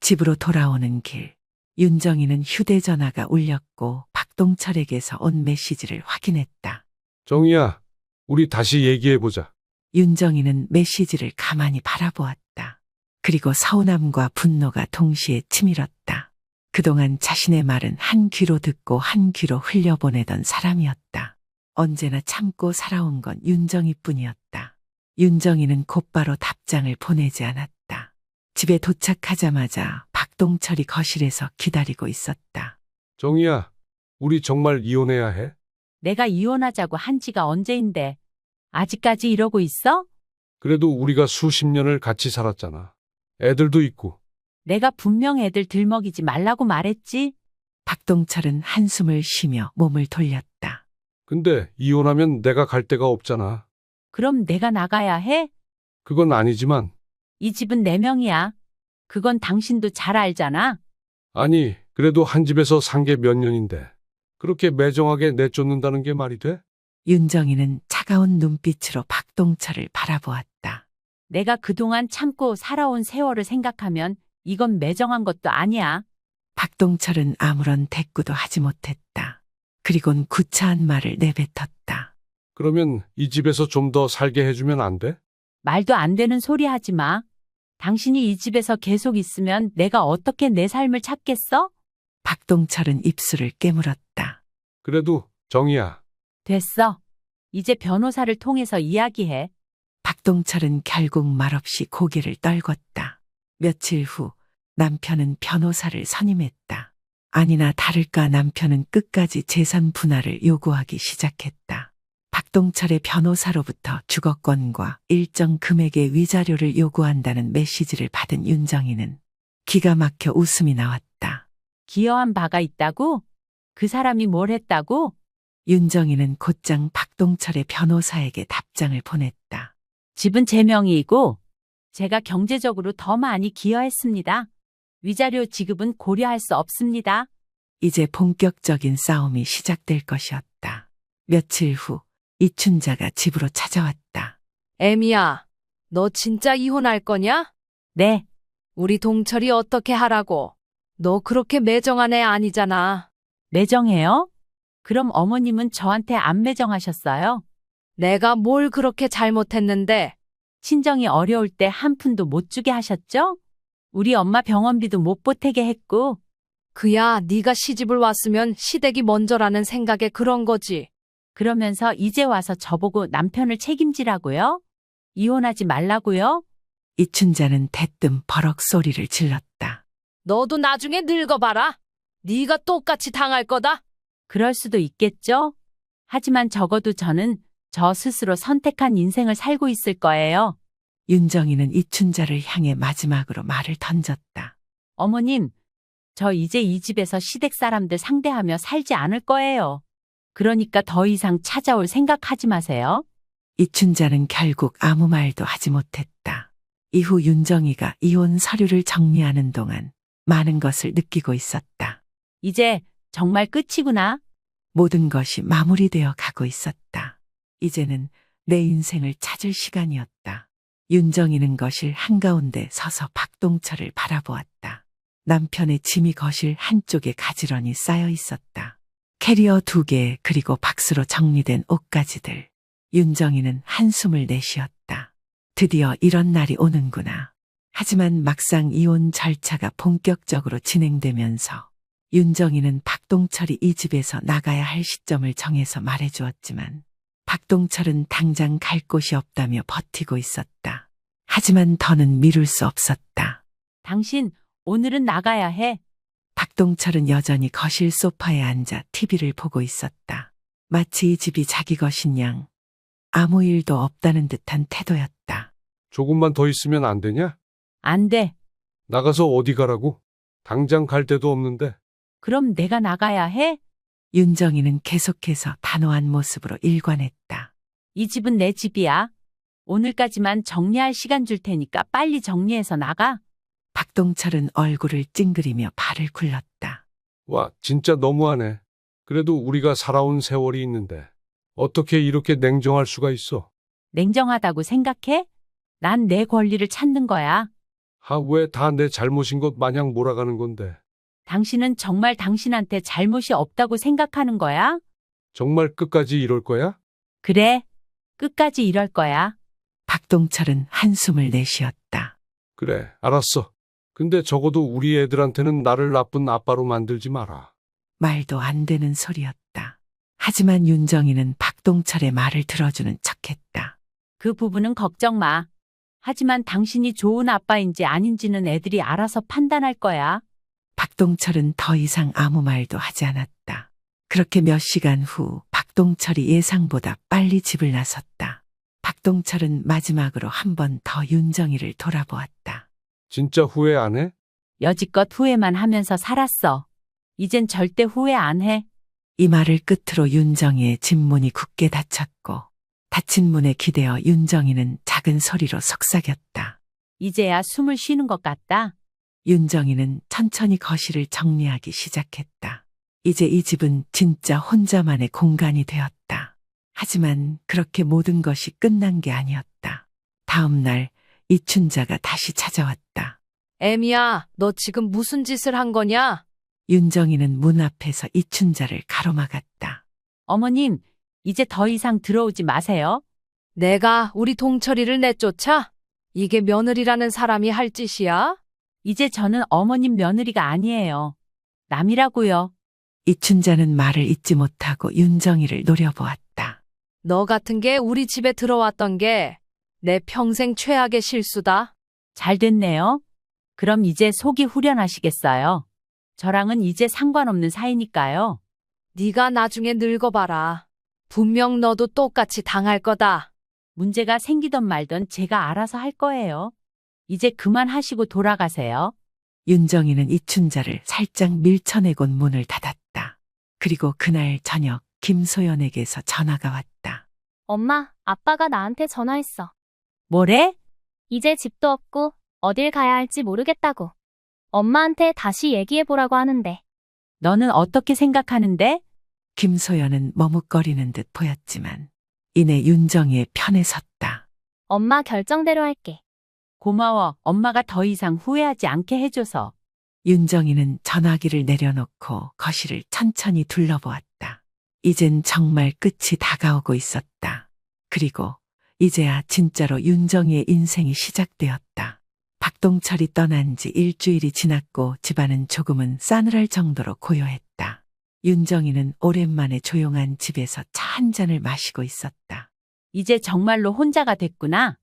집으로 돌아오는 길, 윤정이는 휴대전화가 울렸고 박동철에게서 온 메시지를 확인했다. 정희야, 우리 다시 얘기해보자. 윤정이는 메시지를 가만히 바라보았다. 그리고 서운함과 분노가 동시에 치밀었다. 그동안 자신의 말은 한 귀로 듣고 한 귀로 흘려보내던 사람이었다. 언제나 참고 살아온 건 윤정이뿐이었다. 윤정이는 곧바로 답장을 보내지 않았다. 집에 도착하자마자 박동철이 거실에서 기다리고 있었다. 정희야, 우리 정말 이혼해야 해? 내가 이혼하자고 한 지가 언제인데 아직까지 이러고 있어? 그래도 우리가 수십 년을 같이 살았잖아. 애들도 있고. 내가 분명 애들 들먹이지 말라고 말했지. 박동철은 한숨을 쉬며 몸을 돌렸다. 근데 이혼하면 내가 갈 데가 없잖아. 그럼 내가 나가야 해? 그건 아니지만. 이 집은 내 명이야. 그건 당신도 잘 알잖아. 아니, 그래도 한 집에서 산 게 몇 년인데. 그렇게 매정하게 내쫓는다는 게 말이 돼? 윤정이는 차가운 눈빛으로 박동철을 바라보았다. 내가 그동안 참고 살아온 세월을 생각하면 이건 매정한 것도 아니야. 박동철은 아무런 대꾸도 하지 못했다. 그리곤 구차한 말을 내뱉었다. 그러면 이 집에서 좀 더 살게 해주면 안 돼? 말도 안 되는 소리 하지 마. 당신이 이 집에서 계속 있으면 내가 어떻게 내 삶을 찾겠어? 박동철은 입술을 깨물었다. 그래도 정희야. 됐어. 이제 변호사를 통해서 이야기해. 박동철은 결국 말없이 고개를 떨궜다. 며칠 후 남편은 변호사를 선임했다. 아니나 다를까 남편은 끝까지 재산 분할을 요구하기 시작했다. 박동철의 변호사로부터 주거권과 일정 금액의 위자료를 요구한다는 메시지를 받은 윤정이는 기가 막혀 웃음이 나왔다. 기여한 바가 있다고? 그 사람이 뭘 했다고? 윤정이는 곧장 박동철의 변호사에게 답장을 보냈다. 집은 제 명의이고 제가 경제적으로 더 많이 기여했습니다. 위자료 지급은 고려할 수 없습니다. 이제 본격적인 싸움이 시작될 것이었다. 며칠 후 이춘자가 집으로 찾아왔다. 애미야, 너 진짜 이혼할 거냐? 네. 우리 동철이 어떻게 하라고? 너 그렇게 매정한 애 아니잖아. 매정해요? 그럼 어머님은 저한테 안 매정하셨어요? 내가 뭘 그렇게 잘못했는데? 친정이 어려울 때 한 푼도 못 주게 하셨죠? 우리 엄마 병원비도 못 보태게 했고. 그야 네가 시집을 왔으면 시댁이 먼저라는 생각에 그런 거지. 그러면서 이제 와서 저보고 남편을 책임지라고요? 이혼하지 말라고요? 이춘자는 대뜸 버럭 소리를 질렀다. 너도 나중에 늙어봐라. 네가 똑같이 당할 거다. 그럴 수도 있겠죠? 하지만 적어도 저는 저 스스로 선택한 인생을 살고 있을 거예요. 윤정이는 이춘자를 향해 마지막으로 말을 던졌다. 어머님, 저 이제 이 집에서 시댁 사람들 상대하며 살지 않을 거예요. 그러니까 더 이상 찾아올 생각하지 마세요. 이춘자는 결국 아무 말도 하지 못했다. 이후 윤정이가 이혼 서류를 정리하는 동안 많은 것을 느끼고 있었다. 이제 정말 끝이구나. 모든 것이 마무리되어 가고 있었다. 이제는 내 인생을 찾을 시간이었다. 윤정이는 거실 한가운데 서서 박동철을 바라보았다. 남편의 짐이 거실 한쪽에 가지런히 쌓여 있었다. 캐리어 2개 그리고 박스로 정리된 옷가지들. 윤정이는 한숨을 내쉬었다. 드디어 이런 날이 오는구나. 하지만 막상 이혼 절차가 본격적으로 진행되면서 윤정이는 박동철이 이 집에서 나가야 할 시점을 정해서 말해주었지만 박동철은 당장 갈 곳이 없다며 버티고 있었다. 하지만 더는 미룰 수 없었다. 당신, 오늘은 나가야 해. 박동철은 여전히 거실 소파에 앉아 TV를 보고 있었다. 마치 이 집이 자기 것인 양 아무 일도 없다는 듯한 태도였다. 조금만 더 있으면 안 되냐? 안 돼. 나가서 어디 가라고? 당장 갈 데도 없는데. 그럼 내가 나가야 해? 윤정이는 계속해서 단호한 모습으로 일관했다. 이 집은 내 집이야. 오늘까지만 정리할 시간 줄 테니까 빨리 정리해서 나가. 박동철은 얼굴을 찡그리며 발을 굴렀다. 와, 진짜 너무하네. 그래도 우리가 살아온 세월이 있는데 어떻게 이렇게 냉정할 수가 있어? 냉정하다고 생각해? 난 내 권리를 찾는 거야. 왜 다 내 잘못인 것 마냥 몰아가는 건데. 당신은 정말 당신한테 잘못이 없다고 생각하는 거야? 정말 끝까지 이럴 거야? 그래. 끝까지 이럴 거야. 박동철은 한숨을 내쉬었다. 그래, 알았어. 근데 적어도 우리 애들한테는 나를 나쁜 아빠로 만들지 마라. 말도 안 되는 소리였다. 하지만 윤정이는 박동철의 말을 들어주는 척했다. 그 부분은 걱정 마. 하지만 당신이 좋은 아빠인지 아닌지는 애들이 알아서 판단할 거야. 박동철은 더 이상 아무 말도 하지 않았다. 그렇게 몇 시간 후 박동철이 예상보다 빨리 집을 나섰다. 박동철은 마지막으로 한 번 더 윤정이를 돌아보았다. 진짜 후회 안 해? 여지껏 후회만 하면서 살았어. 이젠 절대 후회 안 해. 이 말을 끝으로 윤정이의 집 문이 굳게 닫혔고 닫힌 문에 기대어 윤정이는 작은 소리로 속삭였다. 이제야 숨을 쉬는 것 같다. 윤정이는 천천히 거실을 정리하기 시작했다. 이제 이 집은 진짜 혼자만의 공간이 되었다. 하지만 그렇게 모든 것이 끝난 게 아니었다. 다음 날 이춘자가 다시 찾아왔다. 애미야, 너 지금 무슨 짓을 한 거냐? 윤정이는 문 앞에서 이춘자를 가로막았다. 어머님, 이제 더 이상 들어오지 마세요. 내가 우리 동철이를 내쫓아? 이게 며느리라는 사람이 할 짓이야? 이제 저는 어머님 며느리가 아니에요. 남이라고요. 이춘자는 말을 잇지 못하고 윤정이를 노려보았다. 너 같은 게 우리 집에 들어왔던 게 내 평생 최악의 실수다. 잘 됐네요. 그럼 이제 속이 후련하시겠어요. 저랑은 이제 상관없는 사이니까요. 네가 나중에 늙어봐라. 분명 너도 똑같이 당할 거다. 문제가 생기던 말던 제가 알아서 할 거예요. 이제 그만하시고 돌아가세요. 윤정이는 이춘자를 살짝 밀쳐내곤 문을 닫았다. 그리고 그날 저녁 김소연에게서 전화가 왔다. 엄마, 아빠가 나한테 전화했어. 뭐래? 이제 집도 없고 어딜 가야 할지 모르겠다고. 엄마한테 다시 얘기해보라고 하는데. 너는 어떻게 생각하는데? 김소연은 머뭇거리는 듯 보였지만 이내 윤정이의 편에 섰다. 엄마 결정대로 할게. 고마워. 엄마가 더 이상 후회하지 않게 해줘서. 윤정이는 전화기를 내려놓고 거실을 천천히 둘러보았다. 이젠 정말 끝이 다가오고 있었다. 그리고 이제야 진짜로 윤정이의 인생이 시작되었다. 박동철이 떠난 지 일주일이 지났고 집안은 조금은 싸늘할 정도로 고요했다. 윤정이는 오랜만에 조용한 집에서 차 한 잔을 마시고 있었다. 이제 정말로 혼자가 됐구나.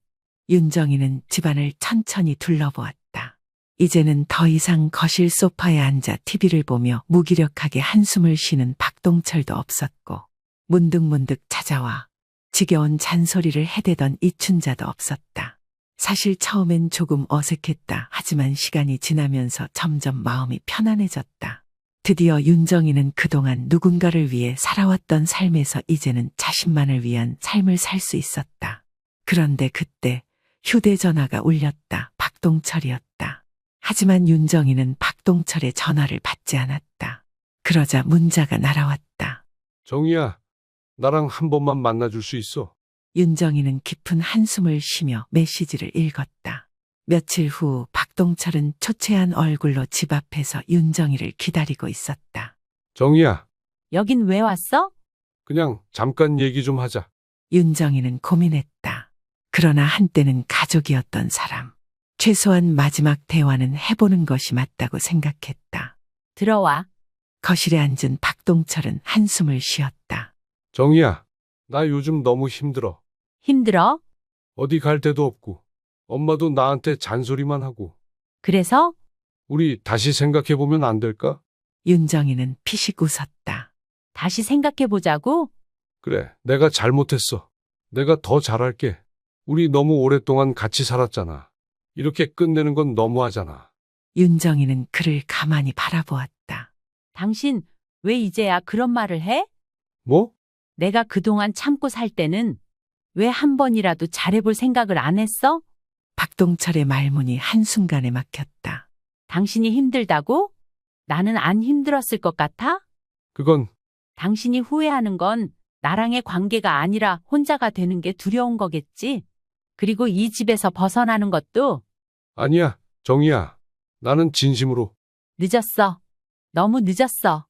윤정이는 집안을 천천히 둘러보았다. 이제는 더 이상 거실 소파에 앉아 TV를 보며 무기력하게 한숨을 쉬는 박동철도 없었고 문득문득 찾아와 지겨운 잔소리를 해대던 이춘자도 없었다. 사실 처음엔 조금 어색했다. 하지만 시간이 지나면서 점점 마음이 편안해졌다. 드디어 윤정이는 그동안 누군가를 위해 살아왔던 삶에서 이제는 자신만을 위한 삶을 살 수 있었다. 그런데 그때 휴대전화가 울렸다. 박동철이었다. 하지만 윤정이는 박동철의 전화를 받지 않았다. 그러자 문자가 날아왔다. 정희야, 나랑 한 번만 만나줄 수 있어? 윤정이는 깊은 한숨을 쉬며 메시지를 읽었다. 며칠 후 박동철은 초췌한 얼굴로 집 앞에서 윤정이를 기다리고 있었다. 정희야, 여긴 왜 왔어? 그냥 잠깐 얘기 좀 하자. 윤정이는 고민했다. 그러나 한때는 가족이었던 사람. 최소한 마지막 대화는 해보는 것이 맞다고 생각했다. 들어와. 거실에 앉은 박동철은 한숨을 쉬었다. 정희야, 나 요즘 너무 힘들어. 힘들어? 어디 갈 데도 없고, 엄마도 나한테 잔소리만 하고. 그래서? 우리 다시 생각해보면 안 될까? 윤정이는 피식 웃었다. 다시 생각해보자고? 그래, 내가 잘못했어. 내가 더 잘할게. 우리 너무 오랫동안 같이 살았잖아. 이렇게 끝내는 건 너무하잖아. 윤정이는 그를 가만히 바라보았다. 당신 왜 이제야 그런 말을 해? 뭐? 내가 그동안 참고 살 때는 왜 한 번이라도 잘해볼 생각을 안 했어? 박동철의 말문이 한순간에 막혔다. 당신이 힘들다고? 나는 안 힘들었을 것 같아? 그건 당신이 후회하는 건 나랑의 관계가 아니라 혼자가 되는 게 두려운 거겠지? 그리고 이 집에서 벗어나는 것도 아니야, 정희야. 나는 진심으로. 늦었어. 너무 늦었어.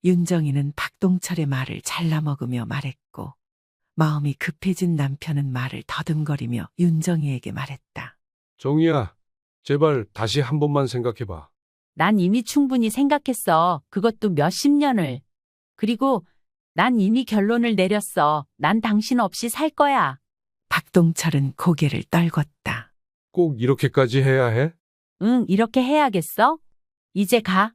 윤정이는 박동철의 말을 잘라먹으며 말했고 마음이 급해진 남편은 말을 더듬거리며 윤정이에게 말했다. 정희야, 제발 다시 한 번만 생각해봐. 난 이미 충분히 생각했어. 그것도 몇십 년을. 그리고 난 이미 결론을 내렸어. 난 당신 없이 살 거야. 박동철은 고개를 떨궜다. 꼭 이렇게까지 해야 해? 응, 이렇게 해야겠어? 이제 가.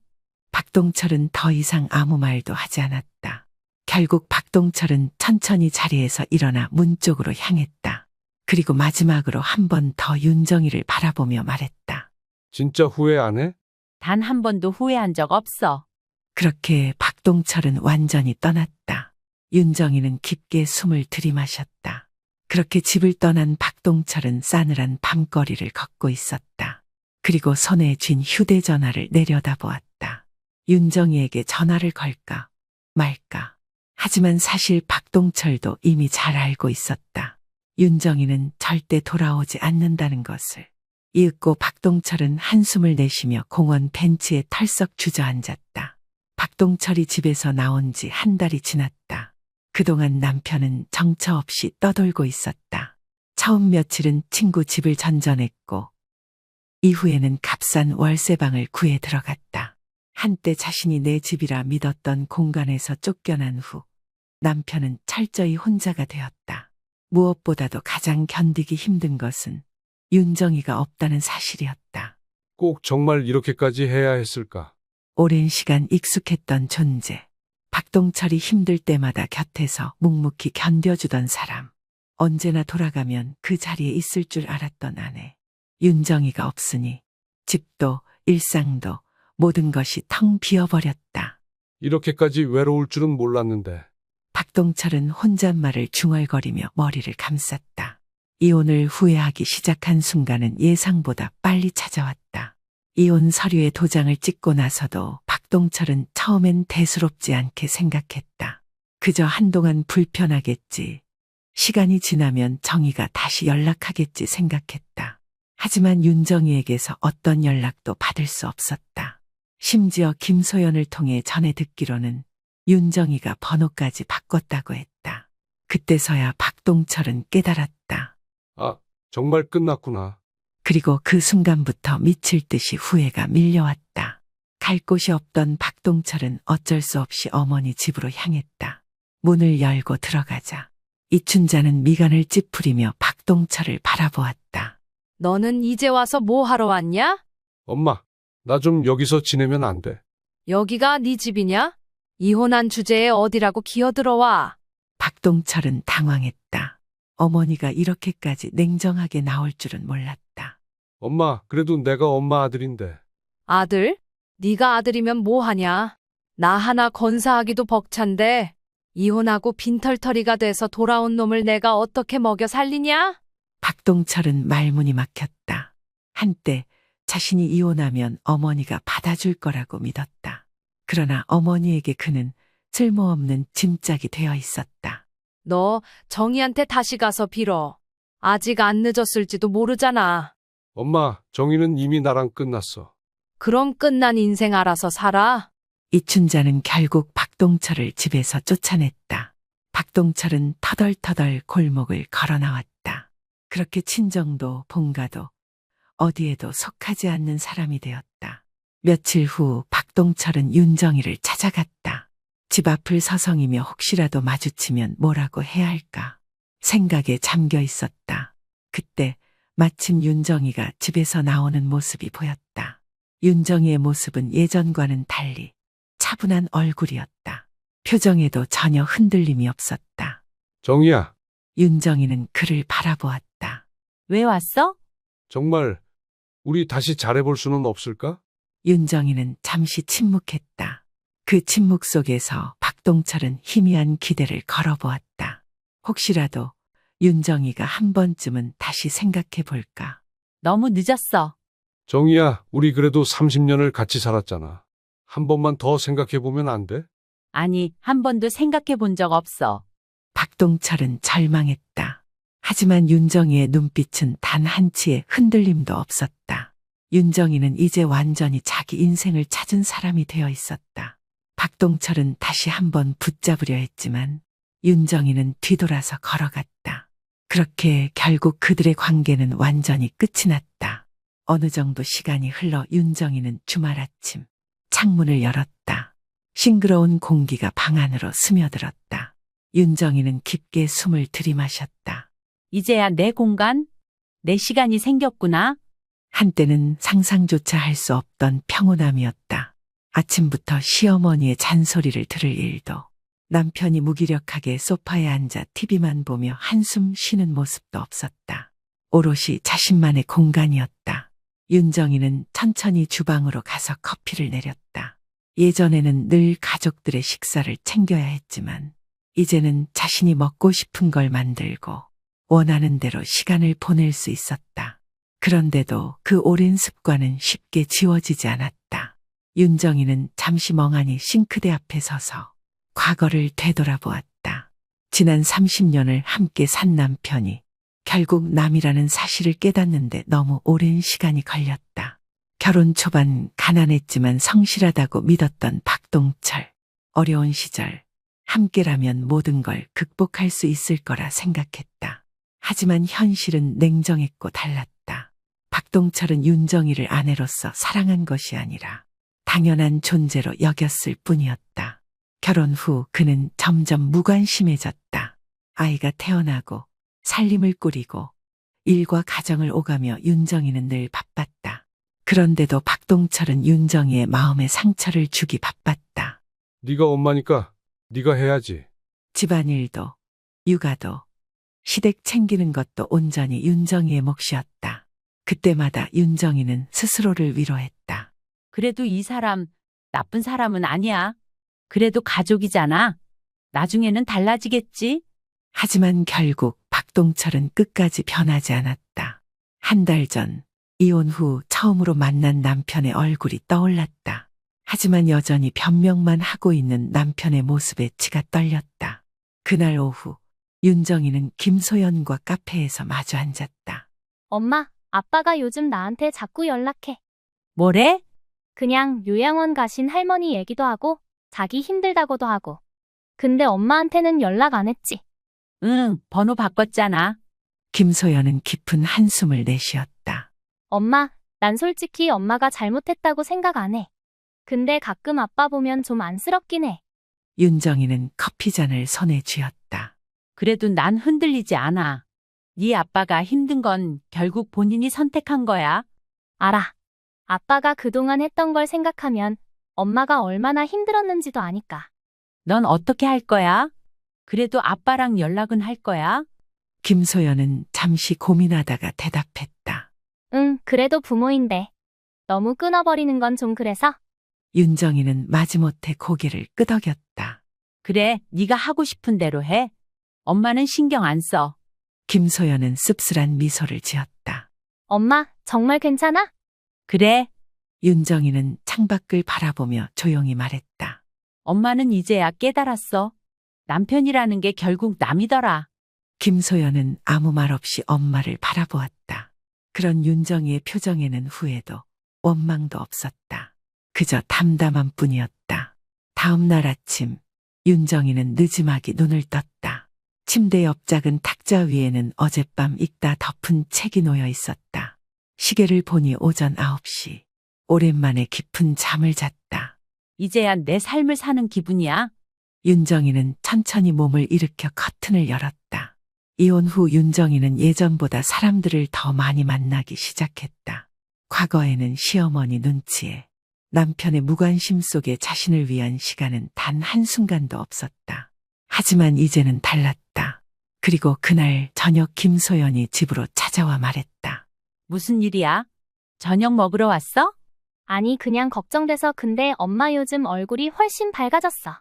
박동철은 더 이상 아무 말도 하지 않았다. 결국 박동철은 천천히 자리에서 일어나 문 쪽으로 향했다. 그리고 마지막으로 한 번 더 윤정이를 바라보며 말했다. 진짜 후회 안 해? 단 한 번도 후회한 적 없어. 그렇게 박동철은 완전히 떠났다. 윤정이는 깊게 숨을 들이마셨다. 그렇게 집을 떠난 박동철은 싸늘한 밤거리를 걷고 있었다. 그리고 손에 쥔 휴대전화를 내려다보았다. 윤정이에게 전화를 걸까 말까. 하지만 사실 박동철도 이미 잘 알고 있었다. 윤정이는 절대 돌아오지 않는다는 것을. 이윽고 박동철은 한숨을 내쉬며 공원 벤치에 털썩 주저앉았다. 박동철이 집에서 나온 지 한 달이 지났다. 그동안 남편은 정처 없이 떠돌고 있었다. 처음 며칠은 친구 집을 전전했고 이후에는 값싼 월세방을 구해 들어갔다. 한때 자신이 내 집이라 믿었던 공간에서 쫓겨난 후 남편은 철저히 혼자가 되었다. 무엇보다도 가장 견디기 힘든 것은 윤정이가 없다는 사실이었다. 꼭 정말 이렇게까지 해야 했을까? 오랜 시간 익숙했던 존재. 박동철이 힘들 때마다 곁에서 묵묵히 견뎌주던 사람. 언제나 돌아가면 그 자리에 있을 줄 알았던 아내. 윤정이가 없으니 집도 일상도 모든 것이 텅 비어버렸다. 이렇게까지 외로울 줄은 몰랐는데. 박동철은 혼잣말을 중얼거리며 머리를 감쌌다. 이혼을 후회하기 시작한 순간은 예상보다 빨리 찾아왔다. 이혼 서류에 도장을 찍고 나서도 박동철은 처음엔 대수롭지 않게 생각했다. 그저 한동안 불편하겠지. 시간이 지나면 정희가 다시 연락하겠지 생각했다. 하지만 윤정이에게서 어떤 연락도 받을 수 없었다. 심지어 김소연을 통해 전해 듣기로는 윤정이가 번호까지 바꿨다고 했다. 그때서야 박동철은 깨달았다. 아, 정말 끝났구나. 그리고 그 순간부터 미칠 듯이 후회가 밀려왔다. 갈 곳이 없던 박동철은 어쩔 수 없이 어머니 집으로 향했다. 문을 열고 들어가자 이춘자는 미간을 찌푸리며 박동철을 바라보았다. 너는 이제 와서 뭐 하러 왔냐? 엄마, 나 좀 여기서 지내면 안 돼? 여기가 네 집이냐? 이혼한 주제에 어디라고 기어들어와. 박동철은 당황했다. 어머니가 이렇게까지 냉정하게 나올 줄은 몰랐다. 엄마, 그래도 내가 엄마 아들인데. 아들? 네가 아들이면 뭐하냐? 나 하나 건사하기도 벅찬데 이혼하고 빈털터리가 돼서 돌아온 놈을 내가 어떻게 먹여 살리냐? 박동철은 말문이 막혔다. 한때 자신이 이혼하면 어머니가 받아줄 거라고 믿었다. 그러나 어머니에게 그는 쓸모없는 짐짝이 되어 있었다. 너 정희한테 다시 가서 빌어. 아직 안 늦었을지도 모르잖아. 엄마, 정희는 이미 나랑 끝났어. 그럼 끝난 인생 알아서 살아. 이춘자는 결국 박동철을 집에서 쫓아냈다. 박동철은 터덜터덜 골목을 걸어 나왔다. 그렇게 친정도 본가도 어디에도 속하지 않는 사람이 되었다. 며칠 후 박동철은 윤정이를 찾아갔다. 집 앞을 서성이며 혹시라도 마주치면 뭐라고 해야 할까 생각에 잠겨 있었다. 그때 마침 윤정이가 집에서 나오는 모습이 보였다. 윤정이의 모습은 예전과는 달리 차분한 얼굴이었다. 표정에도 전혀 흔들림이 없었다. 정희야, 윤정이는 그를 바라보았다. 왜 왔어? 정말 우리 다시 잘해볼 수는 없을까? 윤정이는 잠시 침묵했다. 그 침묵 속에서 박동철은 희미한 기대를 걸어보았다. 혹시라도 윤정이가 한 번쯤은 다시 생각해 볼까. 너무 늦었어. 정희야, 우리 그래도 30년을 같이 살았잖아. 한 번만 더 생각해보면 안 돼? 아니, 한 번도 생각해 본 적 없어. 박동철은 절망했다. 하지만 윤정이의 눈빛은 단 한치의 흔들림도 없었다. 윤정이는 이제 완전히 자기 인생을 찾은 사람이 되어 있었다. 박동철은 다시 한번 붙잡으려 했지만 윤정이는 뒤돌아서 걸어갔다. 그렇게 결국 그들의 관계는 완전히 끝이 났다. 어느 정도 시간이 흘러 윤정이는 주말 아침 창문을 열었다. 싱그러운 공기가 방 안으로 스며들었다. 윤정이는 깊게 숨을 들이마셨다. 이제야 내 공간, 내 시간이 생겼구나. 한때는 상상조차 할 수 없던 평온함이었다. 아침부터 시어머니의 잔소리를 들을 일도, 남편이 무기력하게 소파에 앉아 TV만 보며 한숨 쉬는 모습도 없었다. 오롯이 자신만의 공간이었다. 윤정이는 천천히 주방으로 가서 커피를 내렸다. 예전에는 늘 가족들의 식사를 챙겨야 했지만 이제는 자신이 먹고 싶은 걸 만들고 원하는 대로 시간을 보낼 수 있었다. 그런데도 그 오랜 습관은 쉽게 지워지지 않았다. 윤정이는 잠시 멍하니 싱크대 앞에 서서 과거를 되돌아보았다. 지난 30년을 함께 산 남편이 결국 남이라는 사실을 깨닫는데 너무 오랜 시간이 걸렸다. 결혼 초반 가난했지만 성실하다고 믿었던 박동철. 어려운 시절 함께라면 모든 걸 극복할 수 있을 거라 생각했다. 하지만 현실은 냉정했고 달랐다. 박동철은 윤정이를 아내로서 사랑한 것이 아니라 당연한 존재로 여겼을 뿐이었다. 결혼 후 그는 점점 무관심해졌다. 아이가 태어나고 살림을 꾸리고 일과 가정을 오가며 윤정이는 늘 바빴다. 그런데도 박동철은 윤정이의 마음에 상처를 주기 바빴다. 네가 엄마니까 네가 해야지. 집안일도, 육아도, 시댁 챙기는 것도 온전히 윤정이의 몫이었다. 그때마다 윤정이는 스스로를 위로했다. 그래도 이 사람 나쁜 사람은 아니야. 그래도 가족이잖아. 나중에는 달라지겠지. 하지만 결국 박동철은 끝까지 변하지 않았다. 한 달 전 이혼 후 처음으로 만난 남편의 얼굴이 떠올랐다. 하지만 여전히 변명만 하고 있는 남편의 모습에 치가 떨렸다. 그날 오후 윤정이는 김소연과 카페에서 마주 앉았다. 엄마, 아빠가 요즘 나한테 자꾸 연락해. 뭐래? 그냥 요양원 가신 할머니 얘기도 하고 자기 힘들다고도 하고. 근데 엄마한테는 연락 안 했지. 응, 번호 바꿨잖아. 김소연은 깊은 한숨을 내쉬었다. 엄마, 난 솔직히 엄마가 잘못했다고 생각 안 해. 근데 가끔 아빠 보면 좀 안쓰럽긴 해. 윤정이는 커피잔을 손에 쥐었다. 그래도 난 흔들리지 않아. 네 아빠가 힘든 건 결국 본인이 선택한 거야. 알아. 아빠가 그동안 했던 걸 생각하면 엄마가 얼마나 힘들었는지도 아니까. 넌 어떻게 할 거야? 그래도 아빠랑 연락은 할 거야? 김소연은 잠시 고민하다가 대답했다. 응, 그래도 부모인데. 너무 끊어버리는 건 좀 그래서. 윤정이는 마지못해 고개를 끄덕였다. 그래, 네가 하고 싶은 대로 해. 엄마는 신경 안 써. 김소연은 씁쓸한 미소를 지었다. 엄마, 정말 괜찮아? 그래. 윤정이는 창밖을 바라보며 조용히 말했다. 엄마는 이제야 깨달았어. 남편이라는 게 결국 남이더라. 김소연은 아무 말 없이 엄마를 바라보았다. 그런 윤정이의 표정에는 후회도 원망도 없었다. 그저 담담한 뿐이었다. 다음 날 아침 윤정이는 느지막이 눈을 떴다. 침대 옆 작은 탁자 위에는 어젯밤 읽다 덮은 책이 놓여 있었다. 시계를 보니 오전 9시. 오랜만에 깊은 잠을 잤다. 이제야 내 삶을 사는 기분이야. 윤정이는 천천히 몸을 일으켜 커튼을 열었다. 이혼 후 윤정이는 예전보다 사람들을 더 많이 만나기 시작했다. 과거에는 시어머니 눈치에 남편의 무관심 속에 자신을 위한 시간은 단 한순간도 없었다. 하지만 이제는 달랐다. 그리고 그날 저녁 김소연이 집으로 찾아와 말했다. 무슨 일이야? 저녁 먹으러 왔어? 아니, 그냥 걱정돼서. 근데 엄마 요즘 얼굴이 훨씬 밝아졌어.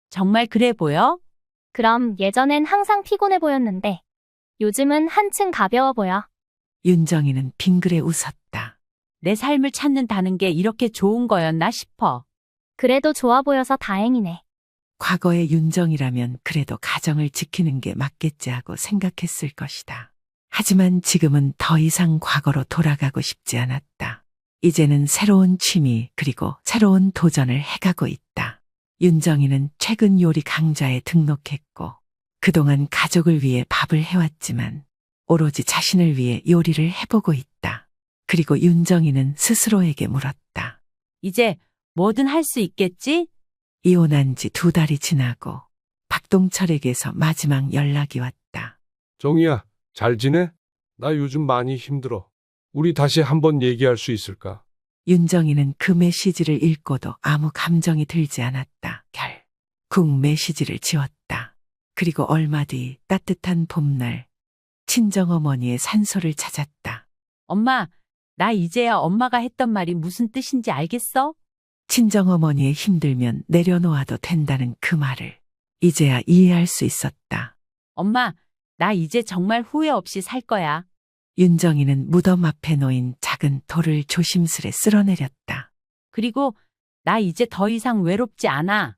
정말 그래 보여? 그럼 예전엔 항상 피곤해 보였는데 요즘은 한층 가벼워 보여. 윤정이는 빙그레 웃었다. 내 삶을 찾는다는 게 이렇게 좋은 거였나 싶어. 그래도 좋아 보여서 다행이네. 과거의 윤정이라면 그래도 가정을 지키는 게 맞겠지 하고 생각했을 것이다. 하지만 지금은 더 이상 과거로 돌아가고 싶지 않았다. 이제는 새로운 취미 그리고 새로운 도전을 해가고 있다. 윤정이는 최근 요리 강좌에 등록했고 그동안 가족을 위해 밥을 해왔지만 오로지 자신을 위해 요리를 해보고 있다. 그리고 윤정이는 스스로에게 물었다. 이제 뭐든 할 수 있겠지? 이혼한 지 2달이 지나고 박동철에게서 마지막 연락이 왔다. 정희야, 잘 지내? 나 요즘 많이 힘들어. 우리 다시 한번 얘기할 수 있을까? 윤정이는 그 메시지를 읽고도 아무 감정이 들지 않았다. 결국 메시지를 지웠다. 그리고 얼마 뒤 따뜻한 봄날 친정어머니의 산소를 찾았다. 엄마, 나 이제야 엄마가 했던 말이 무슨 뜻인지 알겠어? 친정어머니의 힘들면 내려놓아도 된다는 그 말을 이제야 이해할 수 있었다. 엄마, 나 이제 정말 후회 없이 살 거야. 윤정이는 무덤 앞에 놓인 작은 돌을 조심스레 쓸어내렸다. 그리고 나 이제 더 이상 외롭지 않아.